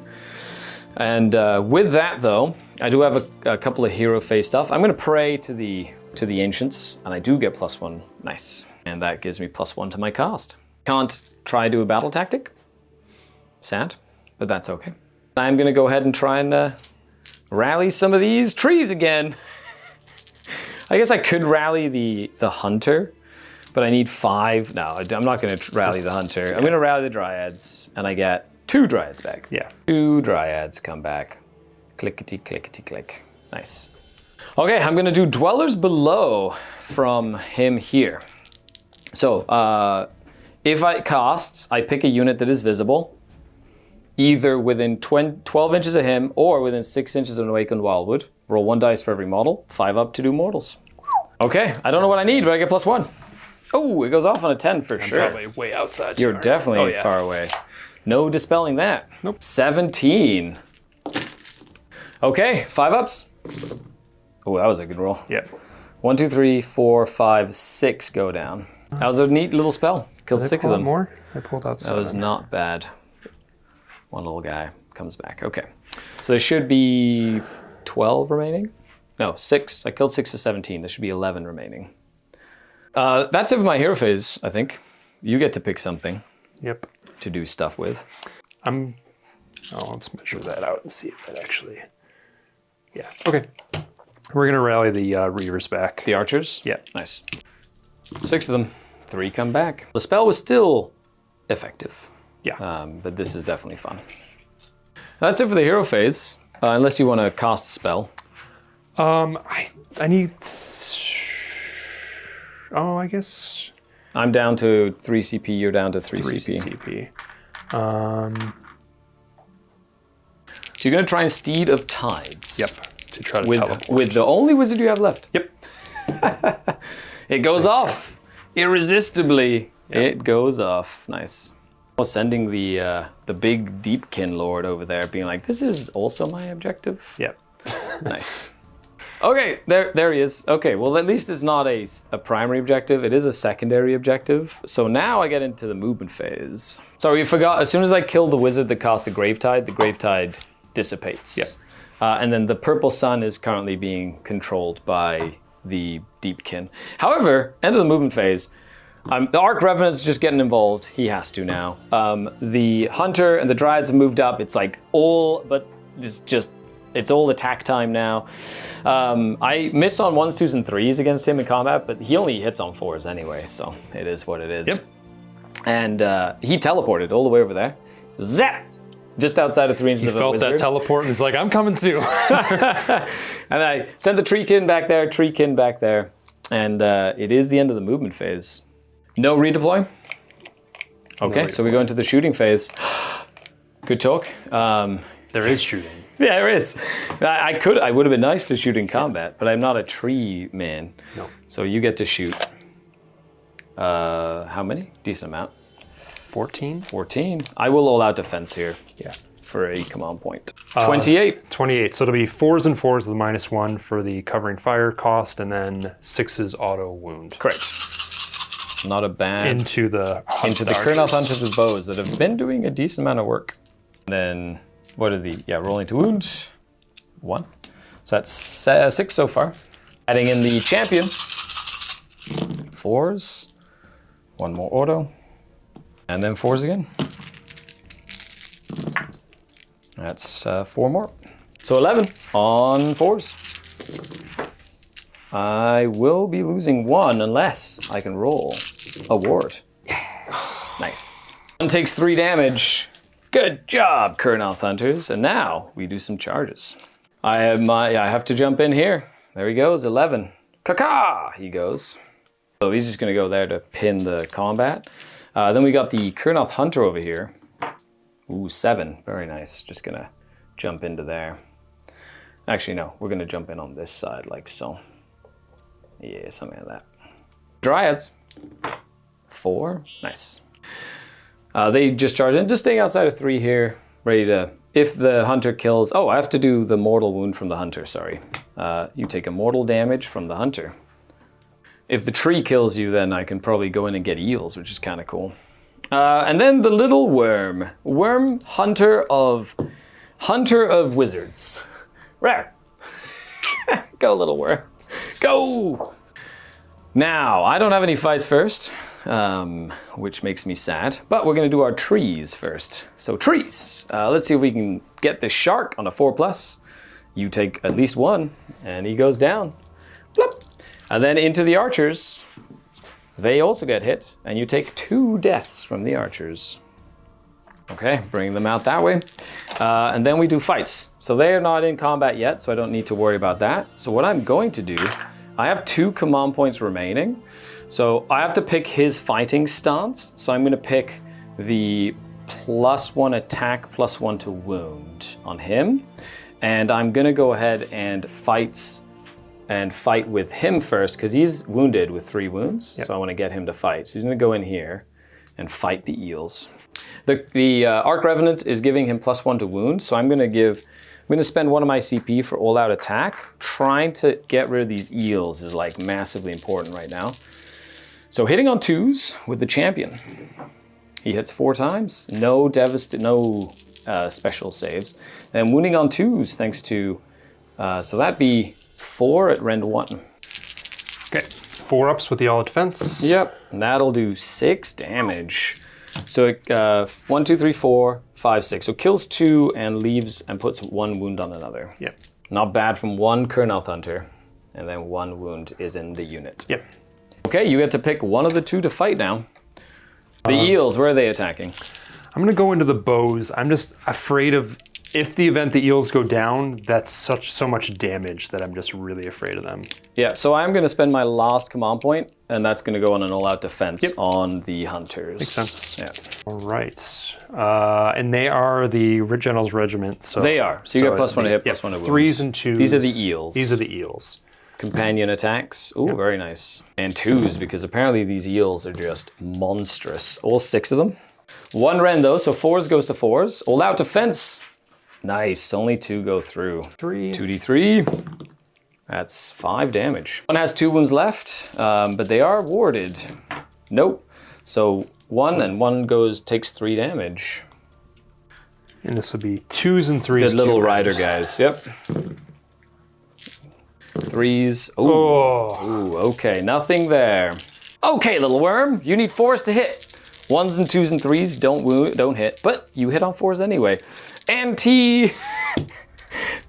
And with that though, I do have a couple of hero phase stuff. I'm gonna pray to the ancients, and I do get +1. Nice. And that gives me +1 to my cast. Can't try to do a battle tactic. Sad, but that's okay. I'm gonna go ahead and try and rally some of these trees again. I guess I could rally the hunter, but I need 5. No, I'm not gonna rally the hunter. Yeah. I'm gonna rally the dryads, and I get 2 dryads back. Yeah. 2 dryads come back. Clickety, clickety, click. Nice. Okay, I'm gonna do Dwellers Below from him here. So, if I casts, I pick a unit that is visible, either within 12 inches of him or within 6 inches of an Awakened Wildwood. Roll 1 dice for every model, 5 up to do mortals. Okay, I don't know what I need, but I get +1. Oh, it goes off on a 10 for sure. Probably way outside. You're definitely far away. No dispelling that. Nope. 17. Okay, 5 ups. Oh, that was a good roll. Yep. 1, 2, 3, 4, 5, 6 go down. That was a neat little spell. Killed 6 of them. More? I pulled out 7. That was not bad. One little guy comes back. Okay. So there should be 12 remaining? No, 6. I killed 6 of 17. There should be 11 remaining. That's it for my hero phase, I think. You get to pick something. Yep. To do stuff with. Let's measure that out and see if that actually... Yeah. Okay. We're going to rally the Reavers back. The archers? Yeah. Nice. 6 of them. 3 come back. The spell was still effective. Yeah. But this is definitely fun. That's it for the hero phase. Unless you want to cast a spell. I need... I guess... I'm down to 3 CP, you're down to 3 CP. CP. So you're going to try and Steed of Tides. Yep. To try to teleport. With the only wizard you have left. Yep. It goes off. Irresistibly. Yep. It goes off. Nice. Sending the big Deepkin Lord over there, being like, this is also my objective. Yep. Nice. Okay, there he is. Okay, well at least it's not a primary objective, it is a secondary objective. So now I get into the movement phase. So you forgot, as soon as I killed the wizard that cast the Gravetide dissipates. Yep. And then the purple sun is currently being controlled by the Deepkin. However, end of the movement phase, The Arc Revenant's just getting involved. He has to now. The Hunter and the Dryads have moved up. It's like it's all attack time now. I missed on 1s, 2s, and 3s against him in combat, but he only hits on 4s anyway, so it is what it is. Yep. And he teleported all the way over there. Zap! Just outside of 3 inches of a wizard. He felt that teleport and he's like, I'm coming too. And I sent the Treekin back there, and it is the end of the movement phase. No redeploy? Okay, so we go into the shooting phase. Good talk. There is shooting. Yeah, there is. I would have been nice to shoot in combat, but I'm not a tree man. No. So you get to shoot. How many? Decent amount. 14? 14. I will all out defense here. Yeah. For a command point. 28. 28. So it'll be 4s and 4s with the -1 for the covering fire cost, and then 6s auto wound. Correct. Not a bad. Into the Kurnoth Hunters with bows that have been doing a decent amount of work. And then what are the rolling to wound? 1. So that's 6 so far. Adding in the champion. 4s. 1 more auto. And then 4s again. That's 4 more. So 11 on 4s. I will be losing 1 unless I can roll a ward. Nice. 1 takes 3 damage. Good job, Kurnoth Hunters. And now we do some charges. I have to jump in here. There he goes, 11. Caca! He goes. So he's just gonna go there to pin the combat. Then we got the Kurnoth Hunter over here. Ooh, 7. Very nice. Just gonna jump into there. Actually, no. We're gonna jump in on this side, like so. Yeah, something like that. Dryads. 4. Nice. They just charge in. Just staying outside of 3 here. Ready to... If the Hunter kills... Oh, I have to do the mortal wound from the Hunter, sorry. You take a mortal damage from the Hunter. If the tree kills you, then I can probably go in and get eels, which is kind of cool. And then the little worm. Worm Hunter of Wizards. Rare. Go, little worm. Go! Now, I don't have any fights first, which makes me sad. But we're going to do our trees first. So trees. Let's see if we can get this shark on a 4+. You take at least 1, and he goes down. Blop. And then into the archers. They also get hit, and you take 2 deaths from the archers. Okay, bring them out that way. And then we do fights. So they are not in combat yet, so I don't need to worry about that. So what I'm going to do, I have 2 command points remaining. So I have to pick his fighting stance. So I'm going to pick the +1 attack, +1 to wound on him. And I'm going to go ahead and fight with him first, because he's wounded with 3 wounds. Yep. So I want to get him to fight. So he's going to go in here and fight the eels. The Arc Revenant is giving him +1 to wound, so I'm going to spend 1 of my CP for all-out attack. Trying to get rid of these eels is like massively important right now. So hitting on 2s with the champion. He hits 4 times, no special saves. And wounding on 2s thanks to, so that'd be 4 at rend 1. Okay, 4 ups with the all defense. Yep, and that'll do 6 damage. So 1, 2, 3, 4, 5, 6. So kills 2 and leaves and puts 1 wound on another. Yep. Not bad from 1 Kurnoth Hunter, and then 1 wound is in the unit. Yep. Okay, you get to pick 1 of the 2 to fight now. The eels, where are they attacking? I'm gonna go into the bows. I'm just afraid of, if the event the eels go down, that's so much damage that I'm just really afraid of them. Yeah, so I'm gonna spend my last command point, and that's gonna go on an all-out defense on the hunters. Makes sense. Yeah. All right. And they are the General's Regiment. So they are. So you get +1 to hit, +1 to wound. 3s and 2s. These are the eels. These are the eels. Companion attacks. Ooh, very nice. And 2s, because apparently these eels are just monstrous. All 6 of them. 1 rend though, so 4s goes to 4s. All-out defense. Nice, only 2 go through. 2d3. That's 5 damage. 1 has 2 wounds left, but they are warded. Nope. So 1 and 1 takes 3 damage. And this will be 2s and 3s. The little rider guys, yep. 3s. Ooh. Oh. Ooh, okay, nothing there. Okay, little worm, you need 4s to hit. 1s and 2s and 3s don't hit, but you hit on 4s anyway.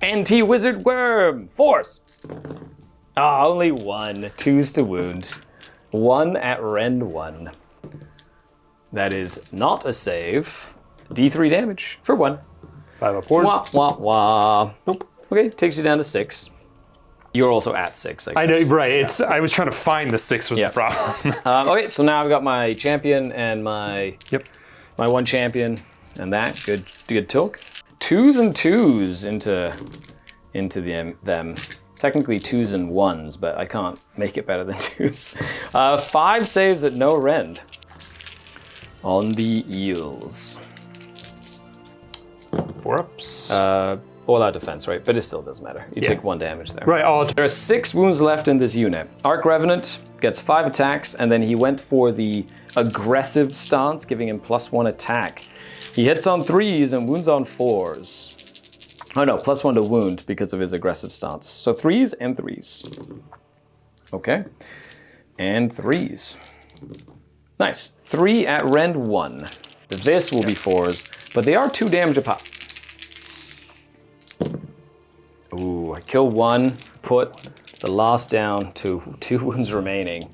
Anti-wizard worm, 4s. Ah, only 1. 2s to wound. 1 at rend 1. That is not a save. D3 damage for 1. 5 upward. Wah, wah, wah. Nope. Okay, takes you down to 6. You're also at 6, I I guess. know, right. I was trying to find the 6 was Yeah. the problem. Okay, so now I've got my champion and my Yep. my 1 champion and that. Good talk. 2s and 2s into them. Technically 2s and 1s, but I can't make it better than 2s. 5 saves at no rend on the eels. 4 ups. All out defense, right? But it still doesn't matter. You take 1 damage there. Right. There are 6 wounds left in this unit. Arc Revenant gets 5 attacks, and then he went for the aggressive stance, giving him +1 attack. He hits on 3s and wounds on 4s. Oh no, +1 to wound because of his aggressive stance. So 3s and 3s. Okay. And 3s. Nice. 3 at rend 1. This will be 4s, but they are 2 damage a pop. Ooh, I kill 1, put the last down to 2 wounds remaining.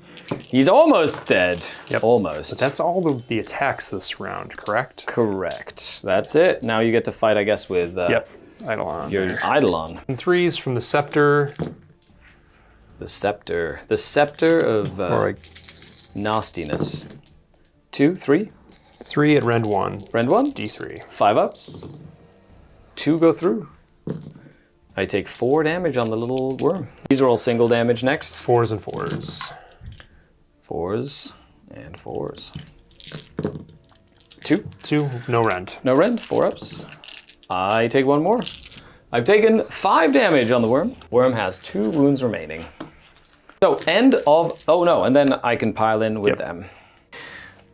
He's almost dead. Yep. Almost. That's all the attacks this round, correct? Correct. That's it. Now you get to fight, I guess, with Yep. Eidolon. your Eidolon. And 3s from the Scepter. The Scepter. The Scepter of nastiness. 2, 3. 3 at rend 1. Rend 1. D3. 5 ups. 2 go through. I take 4 damage on the little worm. These are all single damage next. 4s and 4s. 4s and 4s. 2. 2, no rend. No rend, 4 ups. I take 1 more. I've taken 5 damage on the worm. Worm has 2 wounds remaining. So end of, oh no, and then I can pile in with them.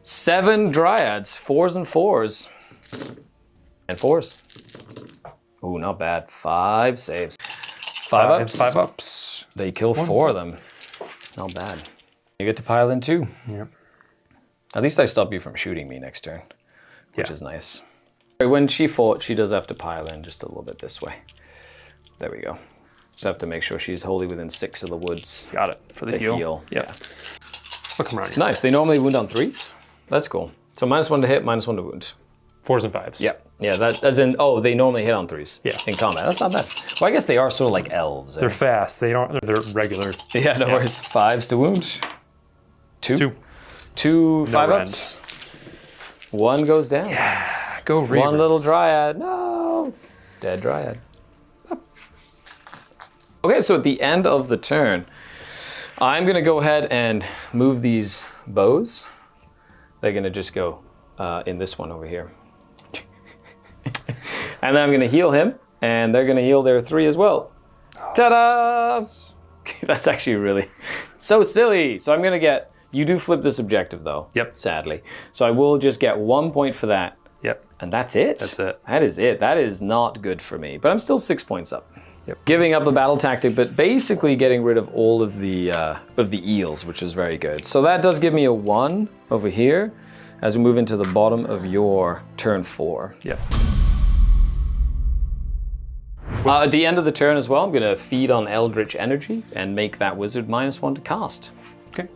7 dryads, 4s and 4s. And 4s. Ooh, not bad. 5 saves. 5 ups. 5 ups. They kill 4 of them. Not bad. You get to pile in 2. Yep. At least I stop you from shooting me next turn, which Yeah. is nice. When she fought, she does have to pile in just a little bit this way. There we go. Just have to make sure she's wholly within 6 of the woods. Got it. For the To heal. heal. Yep. Look around here. Nice. They normally wound on 3s. That's cool. So -1 to hit, -1 to wound. 4s and 5s. Yeah. Yeah, that's as in, oh, they normally hit on 3s. Yeah. In combat. That's not bad. Well, I guess they are sort of like elves. They're fast. They're regular. Yeah, no worries. 5s to wound. 2. 2 5 rend. ups. 1 goes down. Go Reavers. 1 little dryad. No. Dead dryad. Okay, so at the end of the turn, I'm going to go ahead and move these bows. They're going to just go in this one over here. And then I'm going to heal him, and they're going to heal their 3 as well. Ta-da! That's actually really so silly. So I'm going to get, you do flip this objective though. Yep. Sadly. So I will just get 1 point for that. Yep. And that's it. That's it. That is it. That is not good for me. But I'm still 6 points up. Yep. Giving up the battle tactic, but basically getting rid of all of the eels, which is very good. So that does give me a 1 over here as we move into the bottom of your turn 4. Yep. At the end of the turn as well, I'm going to feed on Eldritch Energy and make that wizard -1 to cast. Okay.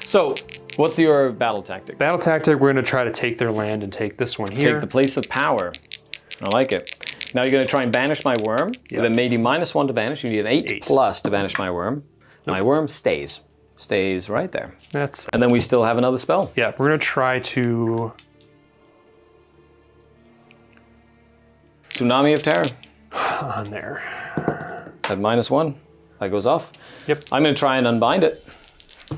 So, what's your battle tactic? Battle tactic, we're going to try to take their land and take this one here. Take the place of power. I like it. Now you're going to try and banish my worm. That made you -1 to banish. You need an 8 plus to banish my worm. My worm stays. Stays right there. That's And then we still have another spell. Yeah, we're going to try to... Tsunami of Terror. On there. At -1. That goes off. Yep. I'm going to try and unbind it.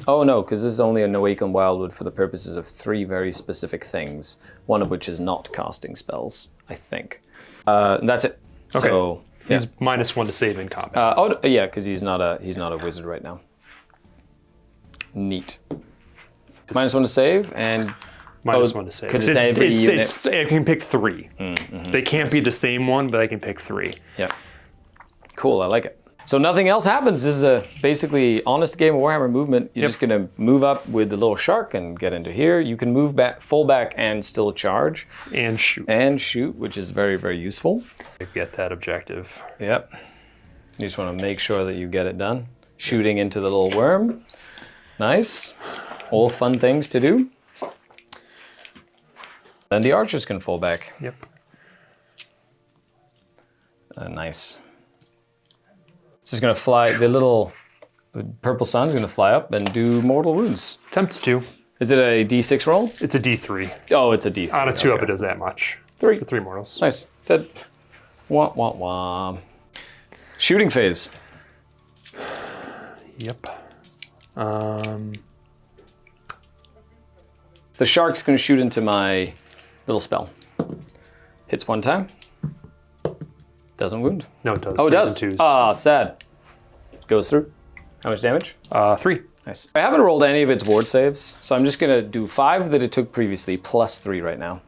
Oh no, because this is only an Awaken Wildwood for the purposes of 3 very specific things. One of which is not casting spells, I think. That's it. Okay. So, He's -1 to save in combat. yeah, because he's not a wizard right now. Neat. -1 to save and -1 to save. Because it's every unit. I can pick 3. They can't be the same one, but I can pick 3. Yeah. Cool, I like it. So nothing else happens. This is a basically honest game of Warhammer movement. You're just gonna move up with the little shark and get into here. You can move back, full back, and still charge. And shoot. And shoot, which is very, very useful. Get that objective. Yep. You just want to make sure that you get it done. Shooting into the little worm. Nice. All fun things to do. Then the archers can fall back. Yep. Nice. So it's going to fly, the little purple sun's going to fly up and do mortal wounds. Attempts to. Is it a D6 roll? It's a D3. Oh, it's a D3. Out of 2 up, it does that much. 3. So 3 mortals. Nice. Dead. Wah, wah, wah. Shooting phase. Yep. The shark's going to shoot into my little spell. Hits 1 time. Doesn't wound. No, it does. Oh, it does? 3s and 2s. Ah, sad. Goes through. How much damage? 3. Nice. I haven't rolled any of its ward saves, so I'm just going to do 5 that it took previously, plus 3 right now.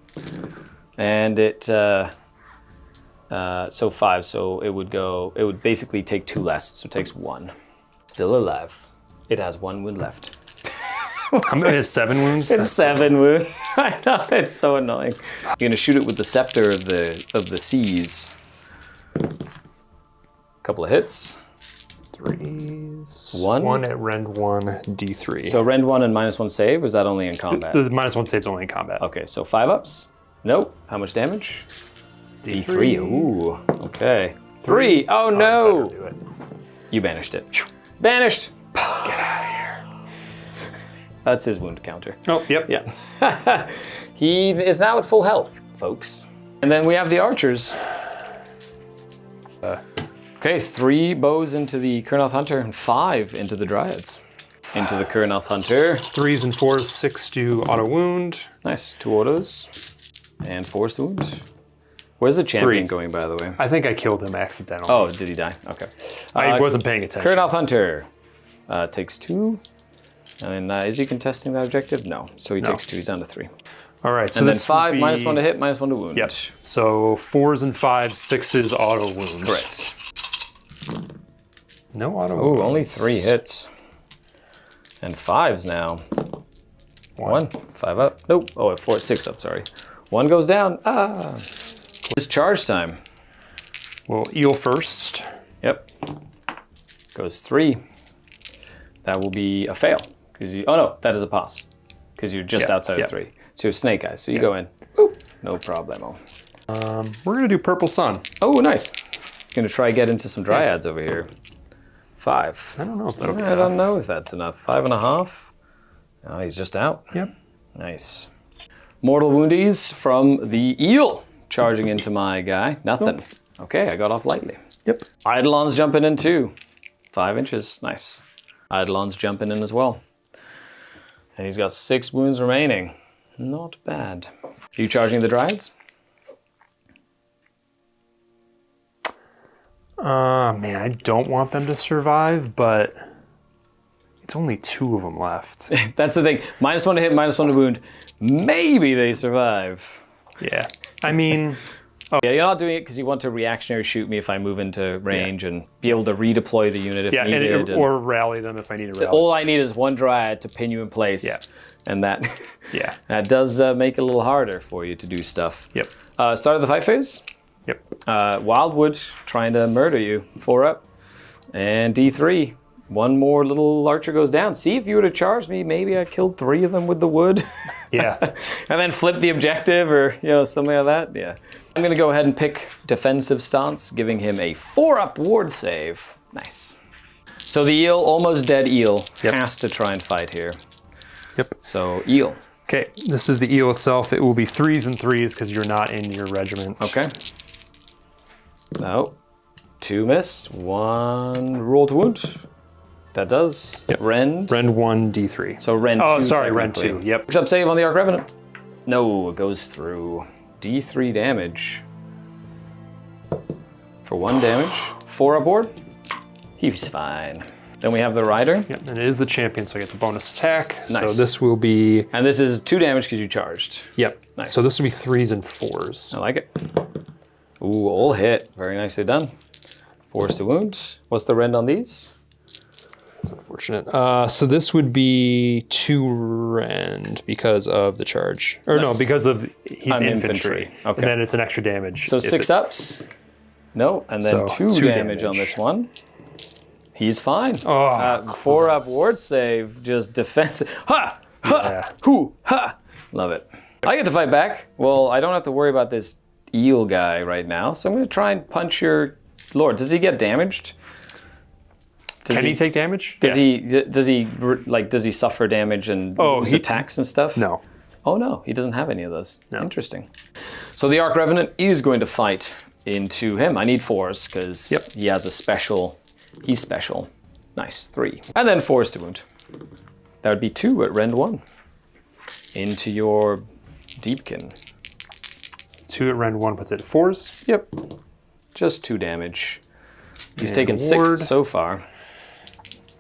And it, so 5, so it would basically take 2 less, so it takes 1. Still alive. It has 1 wound left. How many? It has 7 wounds? It's 7 wounds. I know, it's so annoying. You're going to shoot it with the scepter of the seas. Couple of hits. 3s. 1. 1 at rend 1, D3. So rend 1 and -1 save, or is that only in combat? The -1 save's only in combat. Okay, so 5 ups. Nope. How much damage? D3. Ooh. Okay. 3. Oh no! Do it. You banished it. Banished! Get out of here. That's his wound counter. Oh, yep. Yeah. He is now at full health, folks. And then we have the archers. Okay, 3 bows into the Kurnoth Hunter and 5 into the Dryads. Into the Kurnoth Hunter. 3s and 4s, 6 do auto wound. Nice, 2 autos. And 4's the wound. Where's the champion 3. going, by the way? I think I killed him accidentally. Oh, did he die? Okay. I wasn't paying attention. Kurnoth Hunter takes 2. And then is he contesting that objective? No. So he takes 2. He's down to 3. All right, so And then this 5, would be... -1 to hit, -1 to wound. Yep. So 4s and 5s, 6s auto wounds. Correct. No auto Ooh, wounds. only 3 hits. And 5s now. 1. 5 up. Nope. Oh, 4, 6 up, sorry. 1 goes down. Ah. It's charge time. Well, eel first. Yep. Goes 3. That will be a fail. Oh no, that is a pass. Because you're just outside of 3. So you're snake eyes. So you go in. Ooh, no problemo. We're going to do purple sun. Oh, nice. Gonna try get into some dryads over here. 5. I don't know if that'll be I don't know if that's enough. 5.5. Oh, he's just out. Yep. Nice. Mortal woundies from the eel charging into my guy. Nothing. Okay, I got off lightly. Yep. Eidolon's jumping in too. 5 inches. Nice. Eidolon's jumping in as well. And he's got 6 wounds remaining. Not bad. Are you charging the dryads? Man, I don't want them to survive, but it's only 2 of them left. That's the thing. -1 to hit, -1 to wound. Maybe they survive. Yeah. I mean, Yeah, you're not doing it because you want to reactionary shoot me if I move into range and be able to redeploy the unit if needed. or rally them if I need to rally. All I need is 1 dryad to pin you in place. Yeah. And that Yeah. that does make it a little harder for you to do stuff. Yep. Start of the fight phase. Yep. Wildwood trying to murder you. 4 up. And D3. 1 more little archer goes down. See, if you would have charged me, maybe I killed 3 of them with the wood. Yeah. And then flip the objective or, something like that. Yeah. I'm going to go ahead and pick defensive stance, giving him a 4-up ward save. Nice. So the eel, almost dead eel, has to try and fight here. Yep. So eel. Okay, this is the eel itself. It will be 3s and 3s because you're not in your regiment. Okay. No. 2 miss. 1 roll to wound. That does. Yep. Rend. Rend 1, D3. So Rend 2. Oh, sorry, Rend 2. technically. Yep. Except save on the Arc Revenant. No, it goes through. D3 damage. For 1 damage. 4 aboard. He's fine. Then we have the Rider. Yep, and it is the champion, so I get the bonus attack. Nice. So this will be... And this is 2 damage because you charged. Yep. Nice. So this will be 3s and 4s. I like it. Ooh, all hit. Very nicely done. Force to wound. What's the rend on these? That's unfortunate. So this would be 2 rend because of the charge. Or no, because of he's infantry. Okay. And then it's an extra damage. So 6 ups. No, and then So 2 damage on this one. He's fine. 4 up ward save, just defensive. Ha! Ha! Yeah. Hoo! Ha! Love it. I get to fight back. Well, I don't have to worry about this eel guy right now, so I'm going to try and punch your lord. Does he get damaged? Can he take damage? Does he suffer damage and lose attacks and stuff? No. Oh no, he doesn't have any of those. No. Interesting. So the Arc Revenant is going to fight into him. I need 4s because he has a special. He's special. Nice, 3. And then 4s to wound. That would be 2 at rend 1. Into your Deepkin. 2 at rend 1 puts it at 4s. Yep. Just 2 damage. He's And taken ward. 6 so far.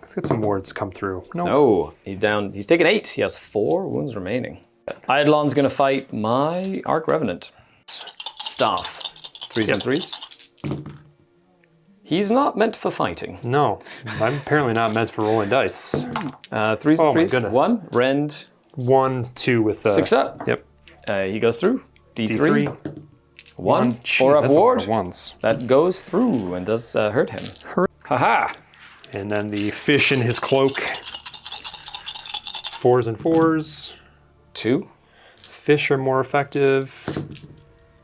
Let's get some wards come through. No, he's down. He's taken 8. He has 4 wounds remaining. Eidolon's going to fight my Arc Revenant. Staff. 3s and 3s. He's not meant for fighting. No, I'm apparently not meant for rolling dice. 3s and 3s. goodness. 1, rend. 1, 2 with 6 up. Yep. He goes through. D3. D3. 1. Jeez, 4 up that's a lot ward. of ones. That goes through and does hurt him. Haha. And then the fish in his cloak. 4s and 4s. 2. Fish are more effective.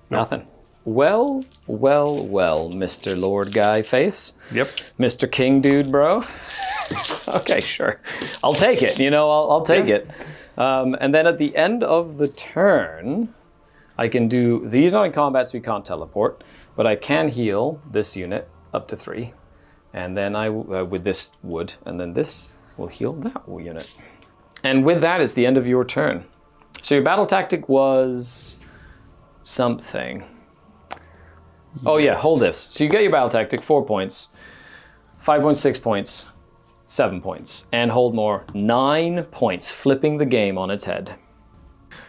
Nothing. Well, Mr. Lord Guy Face. Yep. Mr. King Dude, bro. Okay, sure. I'll take it. I'll take it. And then at the end of the turn, I can do, these not in combat so we can't teleport, but I can heal this unit up to 3. And then with this wood, and then this will heal that unit. And with that, it's the end of your turn. So your battle tactic was something. Oh yeah, hold this. So you get your battle tactic, 4 points, 5.6 points, 7 points, and hold more, 9 points, flipping the game on its head.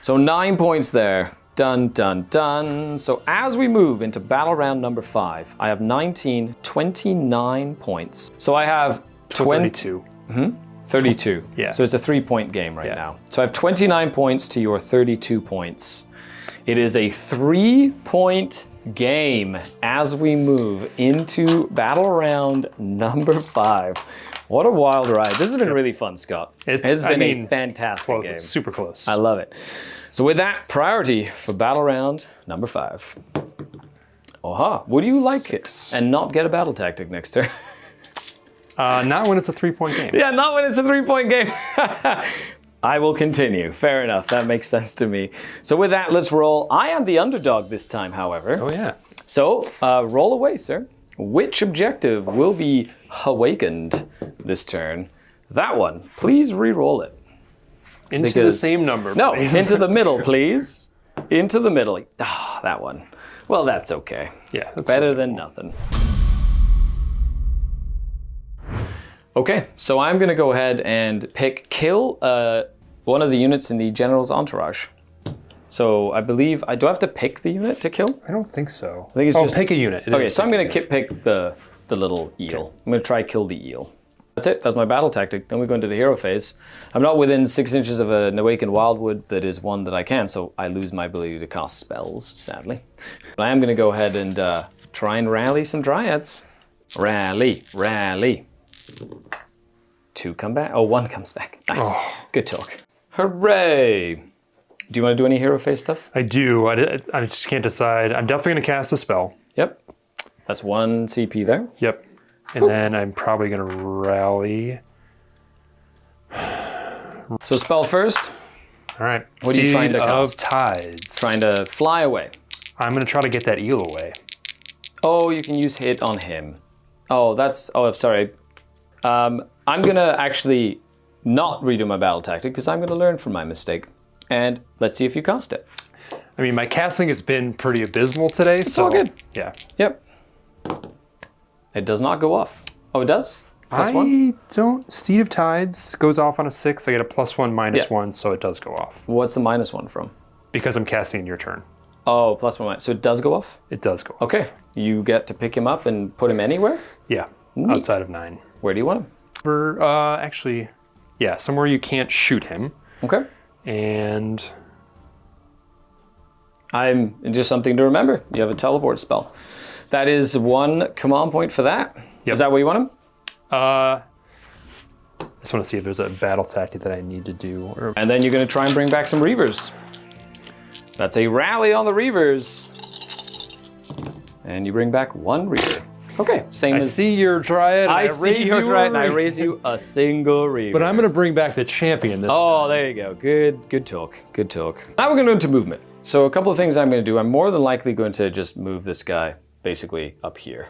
So 9 points there. Dun, dun, dun. So as we move into battle round number 5, I have 29 points. So I have 32. 32. Yeah. So it's a 3-point game right now. So I have 29 points to your 32 points. It is a 3-point game as we move into battle round number 5. What a wild ride. This has been really fun, Scott. It's been a fantastic game. Super close. I love it. So with that, priority for battle round number 5. Would you like it and not get a battle tactic next turn? Not when it's a 3-point game. Yeah, not when it's a 3-point game. I will continue. Fair enough. That makes sense to me. So with that, let's roll. I am the underdog this time, however. Oh, yeah. So roll away, sir. Which objective will be awakened this turn? That one. Please re-roll it. Into the same number. No, please. into the middle, please. Into the middle. That one. Well, that's okay. Yeah. That's Better than nothing. Okay, so I'm going to go ahead and kill one of the units in the general's entourage. So I believe, do I have to pick the unit to kill? I don't think so. I think it's just pick a unit. Okay, so I'm going to pick the little eel. Okay. I'm going to try kill the eel. That's it. That's my battle tactic. Then we go into the hero phase. I'm not within 6 inches of an awakened wildwood that is one that I can, so I lose my ability to cast spells, sadly. But I am going to go ahead and try and rally some dryads. Rally. 2 come back. 1 comes back. Nice. Good talk. Hooray. Do you want to do any hero phase stuff? I do. I just can't decide. I'm definitely going to cast a spell. Yep. That's 1 CP there. Yep. And then I'm probably going to rally. So spell first. All right. What are you trying to cast? Of Tides. Trying to fly away. I'm going to try to get that eel away. Oh, you can use hit on him. Sorry. I'm going to actually not redo my battle tactic because I'm going to learn from my mistake. And let's see if you cast it. I mean, my casting has been pretty abysmal today. It's all good. Yeah. Yep. It does not go off. Oh, it does? +1? Don't. Steed of Tides goes off on a 6. I get a +1, -1, so it does go off. What's the -1 from? Because I'm casting in your turn. Oh, +1. So it does go off? It does go off. Okay. You get to pick him up and put him anywhere? Yeah, Neat. outside of 9. Where do you want him? Actually, yeah, somewhere you can't shoot him. Okay. And just something to remember. You have a teleport spell. That is 1 command point for that. Yep. Is that where you want him? I just want to see if there's a battle tactic that I need to do. And then you're going to try and bring back some Reavers. That's a rally on the Reavers. And you bring back 1 Reaver. Okay, same I as... see your Dryad. I see your Dryad, and I raise you a single Reaver. But I'm going to bring back the champion this time. Oh, there you go. Good talk. Good talk. Now we're going to go into movement. So a couple of things I'm going to do. I'm more than likely going to just move this guy basically up here.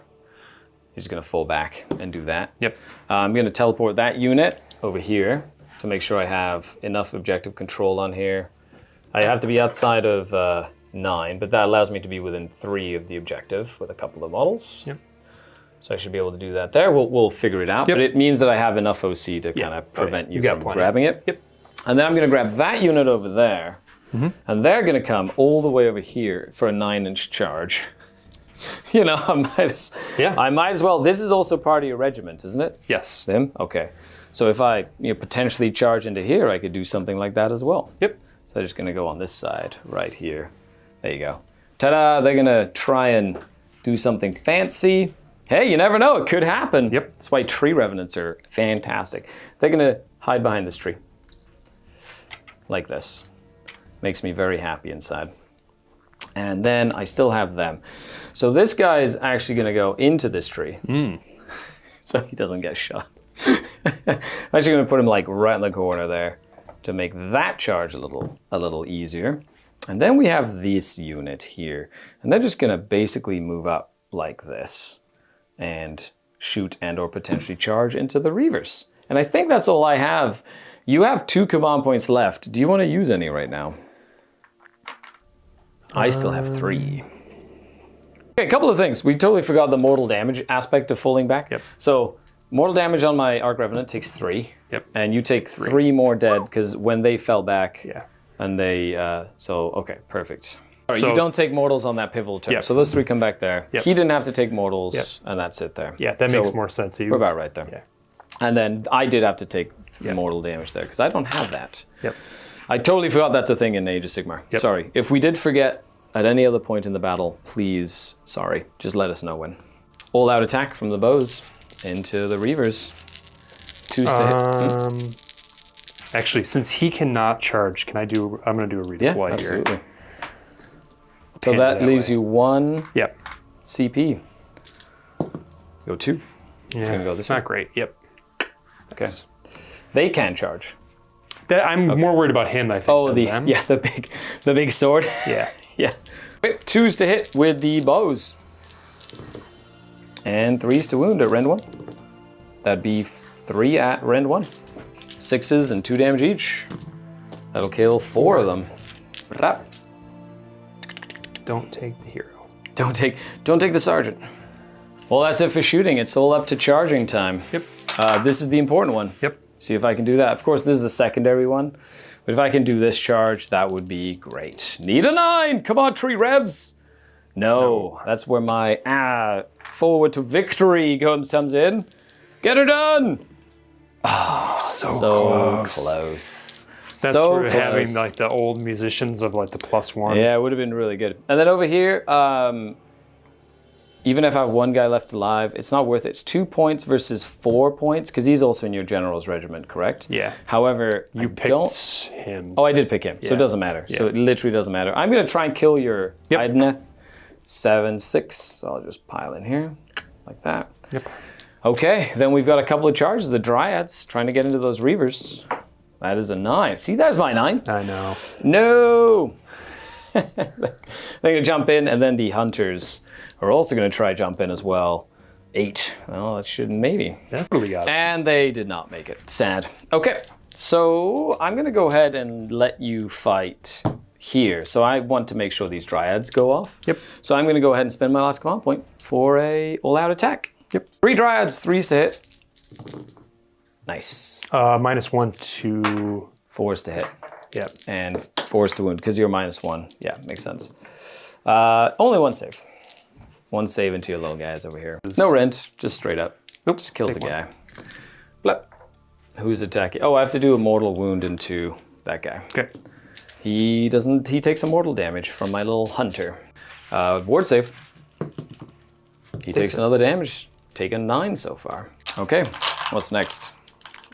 He's going to fall back and do that. Yep. I'm going to teleport that unit over here to make sure I have enough objective control on here. I have to be outside of 9, but that allows me to be within 3 of the objective with a couple of models. Yep. So I should be able to do that there. We'll figure it out, Yep. but it means that I have enough OC to kind of prevent you from grabbing it. Yep. And then I'm going to grab that unit over there, and they're going to come all the way over here for a 9-inch charge. You know, I might as well. This is also part of your regiment, isn't it? Yes. Them? Okay. So if I potentially charge into here, I could do something like that as well. Yep. So they're just going to go on this side right here. There you go. Ta-da! They're going to try and do something fancy. Hey, you never know. It could happen. Yep. That's why tree revenants are fantastic. They're going to hide behind this tree. Like this. Makes me very happy inside. And then I still have them. So this guy is actually going to go into this tree. So he doesn't get shot. I'm actually going to put him like right in the corner there to make that charge a little easier. And then we have this unit here. And they're just going to basically move up like this and shoot and or potentially charge into the Reavers. And I think that's all I have. You have 2 command points left. Do you want to use any right now? I still have 3. Okay, a couple of things. We totally forgot the mortal damage aspect of falling back. Yep. So mortal damage on my Arc Revenant takes 3. Yep. And you take 3 more dead because when they fell back, Yeah. and they, okay, perfect. All right, So- you don't take mortals on that pivotal turn. Yep. So those 3 come back there. Yep. He didn't have to take mortals, Yep. and that's it there. Yeah, that So makes more sense. We're about right there. Yeah. And then I did have to take Yep. mortal damage there because I don't have that. Yep. I totally forgot that's a thing in Ageofsigmar. Yep. Sorry. If we did forget at any other point in the battle, please, sorry, just let us know when. All out attack from the bows into the Reavers. 2s to hit. Actually, since he cannot charge, I'm going to do a redeploy Yeah, here. absolutely. So Hand it that that leaves way. you 1 Yep. CP. Go 2. Yeah, gonna go this it's way. not great. Yep. Okay. They can charge. I'm more worried about him, I think. Oh, than them. the big sword. Yeah. Yeah. Okay, 2s to hit with the bows. And 3s to wound at rend 1. That'd be 3 at rend 1. 6s and 2 damage each. That'll kill 4 of them. Rap. Don't take the hero. Don't take the sergeant. Well, that's it for shooting. It's all up to charging time. Yep. This is the important one. Yep. See if I can do that. Of course, this is a secondary one. But if I can do this charge, that would be great. Need a 9! Come on, tree revs! No. That's where my forward to victory comes in. Get her done! Oh, So close. That's so where close. having like the old musicians of like the +1. Yeah, it would have been really good. And then over here, even if I have 1 guy left alive, it's not worth it. It's 2 points versus 4 points, because he's also in your general's regiment, correct? Yeah. However, You picked him. Oh, I did pick him, so it doesn't matter. So it literally doesn't matter. I'm going to try and kill your Idoneth. 7/6. So I'll just pile in here, like that. Yep. Okay, then we've got a couple of charges. The Dryads trying to get into those Reavers. That is a 9. See, there's my 9. I know. No! They're going to jump in, and then the Hunters are also going to try jump in as well. 8. Well, that shouldn't maybe. That's what we got. And they did not make it. Sad. Okay, so I'm going to go ahead and let you fight here. So I want to make sure these Dryads go off. Yep. So I'm going to go ahead and spend my last command point for a all-out attack. Yep. 3 Dryads, 3s to hit. Nice. -1 to... 4s to hit. Yep. And 4s to wound, because you're -1. Yeah, makes sense. Only one save. One save into your little guys over here. No rent, just straight up. Nope. Just kills the guy. Blep. Who's attacking? Oh, I have to do a mortal wound into that guy. Okay. He doesn't. He takes a mortal damage from my little hunter. Ward save. He takes another damage. Taken 9 so far. Okay. What's next?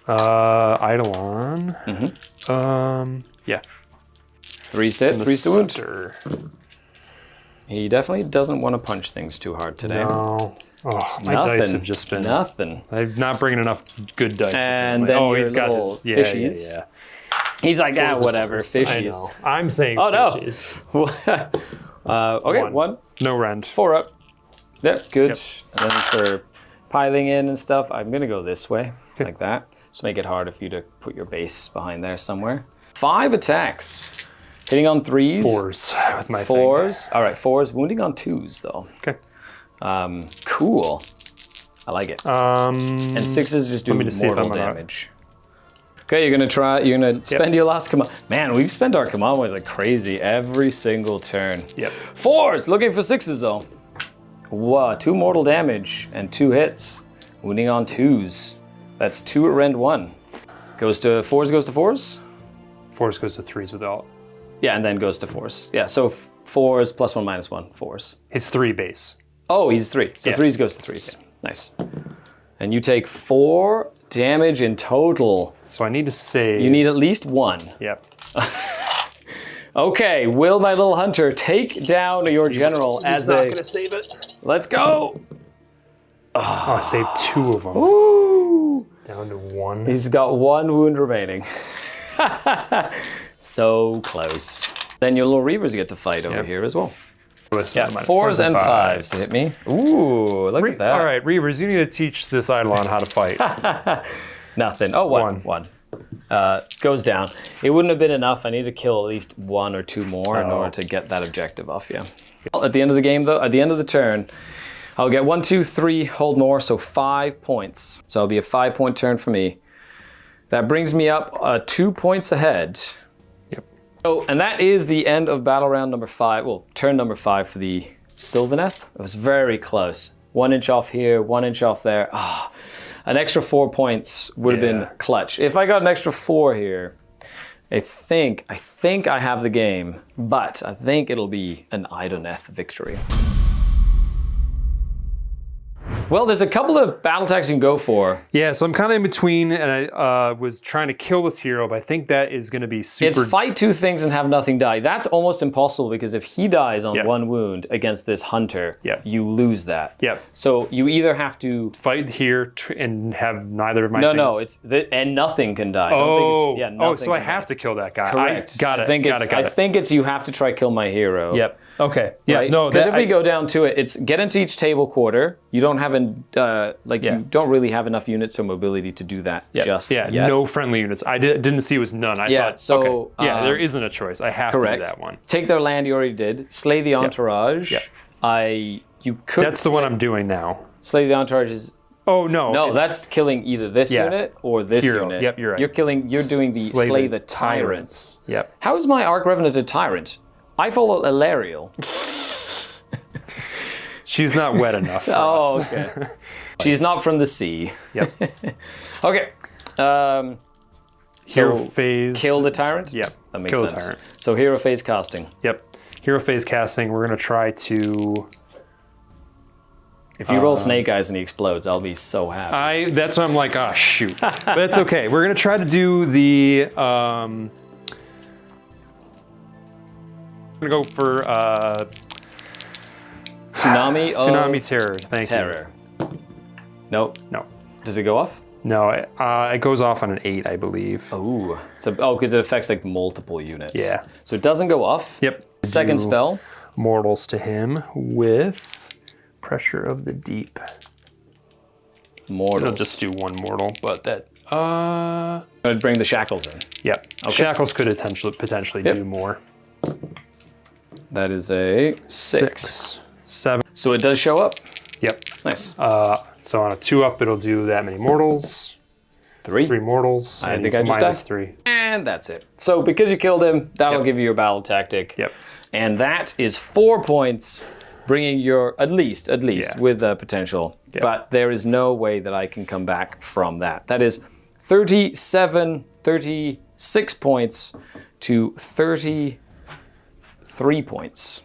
Eidolon. Yeah. 3 hit, 3 to wound. Center. He definitely doesn't want to punch things too hard today. No. Oh, my dice have just been... Nothing. I'm not bringing enough good dice. And then oh, your he's got little his... Yeah, fishies. yeah. He's like, whatever, I fishies. know. I'm saying Oh, no. fishies. Okay, 1. No rend. 4 up. Yep, good. Yep. And then for piling in and stuff, I'm going to go this way, like that. Just make it harder for you to put your base behind there somewhere. 5 attacks. Hitting on 3s. 4s with my 4s. All right, 4s. Wounding on 2s, though. Okay. Cool. I like it. And 6s just do mortal damage. Okay, you're gonna spend your last command. Man, we've spent our command ways like crazy every single turn. Yep. 4s, looking for 6s though. Whoa, 2 mortal damage and 2 hits. Wounding on 2s. That's 2 at rend 1. Goes to 4s, goes to 4s? 4s goes to 3s without. Yeah, and then goes to 4s. Yeah, so 4s plus 1 minus 1, 4s. It's 3 base. Oh, he's 3. So 3s goes to 3s. Yeah. Nice. And you take 4 damage in total. So I need to save. You need at least 1. Yep. Okay, will my little hunter take down your general as not a... gonna save it. Let's go! Oh, I saved 2 of them. Woo! Down to 1. He's got 1 wound remaining. So close. Then your little reavers get to fight over here as well. Yeah, 4s and 5s to hit me. Ooh, look at that. All right, Reavers, you need to teach this Eidolon how to fight. Nothing. Oh, 1. Goes down. It wouldn't have been enough. I need to kill at least 1 or 2 more in order to get that objective off you. At the end of the game, though, at the end of the turn, I'll get 1, 2, 3, hold more, so 5 points. So it'll be a 5-point turn for me. That brings me up 2 points ahead. Oh, and that is the end of battle round number 5. Well, turn number 5 for the Sylvaneth. It was very close. 1 inch off here, 1 inch off there. An extra 4 points would have been clutch. If I got an extra 4 here, I think I have the game, but I think it'll be an Idoneth victory. Well, there's a couple of battle tactics you can go for. Yeah, so I'm kind of in between, and I was trying to kill this hero, but I think that is going to be super... It's fight 2 things and have nothing die. That's almost impossible because if he dies on 1 wound against this hunter, you lose that. Yep. So you either have to... Fight here and have neither of my things. No, and nothing can die. So I have to kill that guy. Correct. Got it. I think it's you have to try kill my hero. Yep. Okay. Yeah. Right? No. Because if we go down to it, it's get into each table quarter. You don't have you don't really have enough units or mobility to do that just yet. No friendly units. I didn't see it was none. I thought, okay. Yeah, there isn't a choice. I have to do that one. Take their land. You already did. Slay the entourage. You could. That's the one I'm doing now. Slay the entourage is. Oh no! No, that's killing either this unit or this unit. Yep, you're right. You're doing the slay the tyrants. Yep. How is my Arc Revenant a tyrant? I follow Ilariel. She's not wet enough for us. Okay. She's not from the sea. Yep. Okay. Hero phase. Kill the tyrant? Yep. That makes sense. Kill the tyrant. So hero phase casting. Yep. Hero phase casting. We're going to try to... If you roll Snake Eyes and he explodes, I'll be so happy. That's when I'm like, oh, shoot. But it's okay. We're going to try to do the... I'm going to go for... Tsunami Terror. Thank you. Nope. No. Does it go off? No, it goes off on an 8, I believe. Ooh. Because it affects like multiple units. Yeah. So it doesn't go off. Yep. Second spell. Mortals to him with Pressure of the Deep. Mortals. I'll just do 1 mortal, but that... I'd bring the shackles in. Yep. Okay. Shackles could potentially do more. That is a 6. 7. So it does show up? Yep. Nice. So on a 2-up, it'll do that many mortals. 3. 3 mortals. I and think he's I just minus died. 3. And that's it. So because you killed him, that'll Yep. give you your battle tactic. Yep. And that is 4 points, bringing your, at least, Yeah. with potential. Yep. But there is no way that I can come back from that. That is 36 points to 33 points.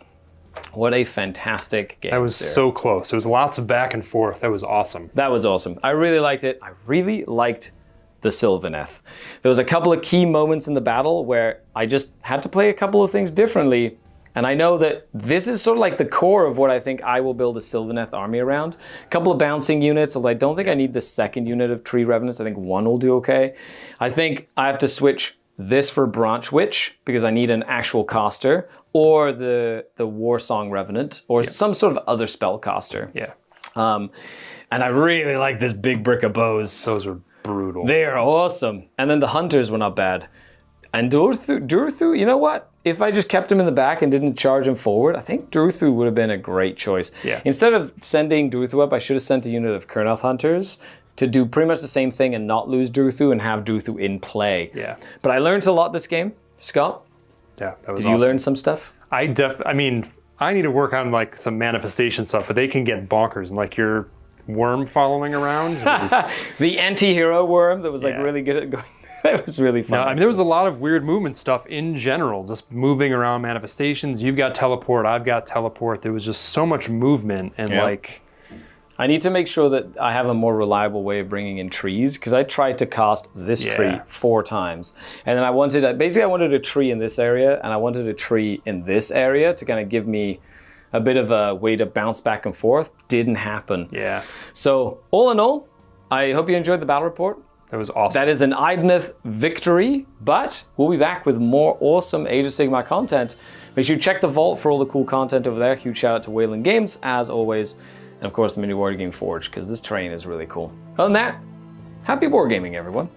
What a fantastic game. That was there. so close. There was lots of back and forth. That was awesome. That was awesome. I really liked it. I really liked the Sylvaneth. There was a couple of key moments in the battle where I just had to play a couple of things differently. And I know that this is sort of like the core of what I think I will build a Sylvaneth army around. A couple of bouncing units, although I don't think I need the second unit of Tree Revenants. I think one will do okay. I think I have to switch this for Branch Witch because I need an actual caster, or the War Song Revenant, or some sort of other spell caster. Yeah. And I really like this big brick of bows. Those were brutal. They are awesome. And then the Hunters were not bad. And Durthu, you know what? If I just kept him in the back and didn't charge him forward, I think Durthu would have been a great choice. Yeah. Instead of sending Durthu up, I should have sent a unit of Kurnoth Hunters to do pretty much the same thing and not lose Durthu and have Durthu in play. Yeah. But I learned a lot this game. Scott, Yeah, that was did awesome. you learn some stuff? I mean, I need to work on like some manifestation stuff, but they can get bonkers. And like your worm following around was... The anti-hero worm that was like Yeah. really good at going. That was really fun. No, I mean, there was a lot of weird movement stuff in general, just moving around manifestations. You've got teleport, I've got teleport. There was just so much movement, and like... I need to make sure that I have a more reliable way of bringing in trees, because I tried to cast this tree 4 times. And then I wanted a tree in this area, and I wanted a tree in this area to kind of give me a bit of a way to bounce back and forth. Didn't happen. Yeah, So all in all, I hope you enjoyed the battle report. that was awesome. That is an Idoneth victory, but we'll be back with more awesome Age of Sigmar content. Make sure you check the vault for all the cool content over there. Huge shout out to Wayland Games, as always. And of course, the MiniWarGaming Forge, because this terrain is really cool. Other than that, happy wargaming, everyone.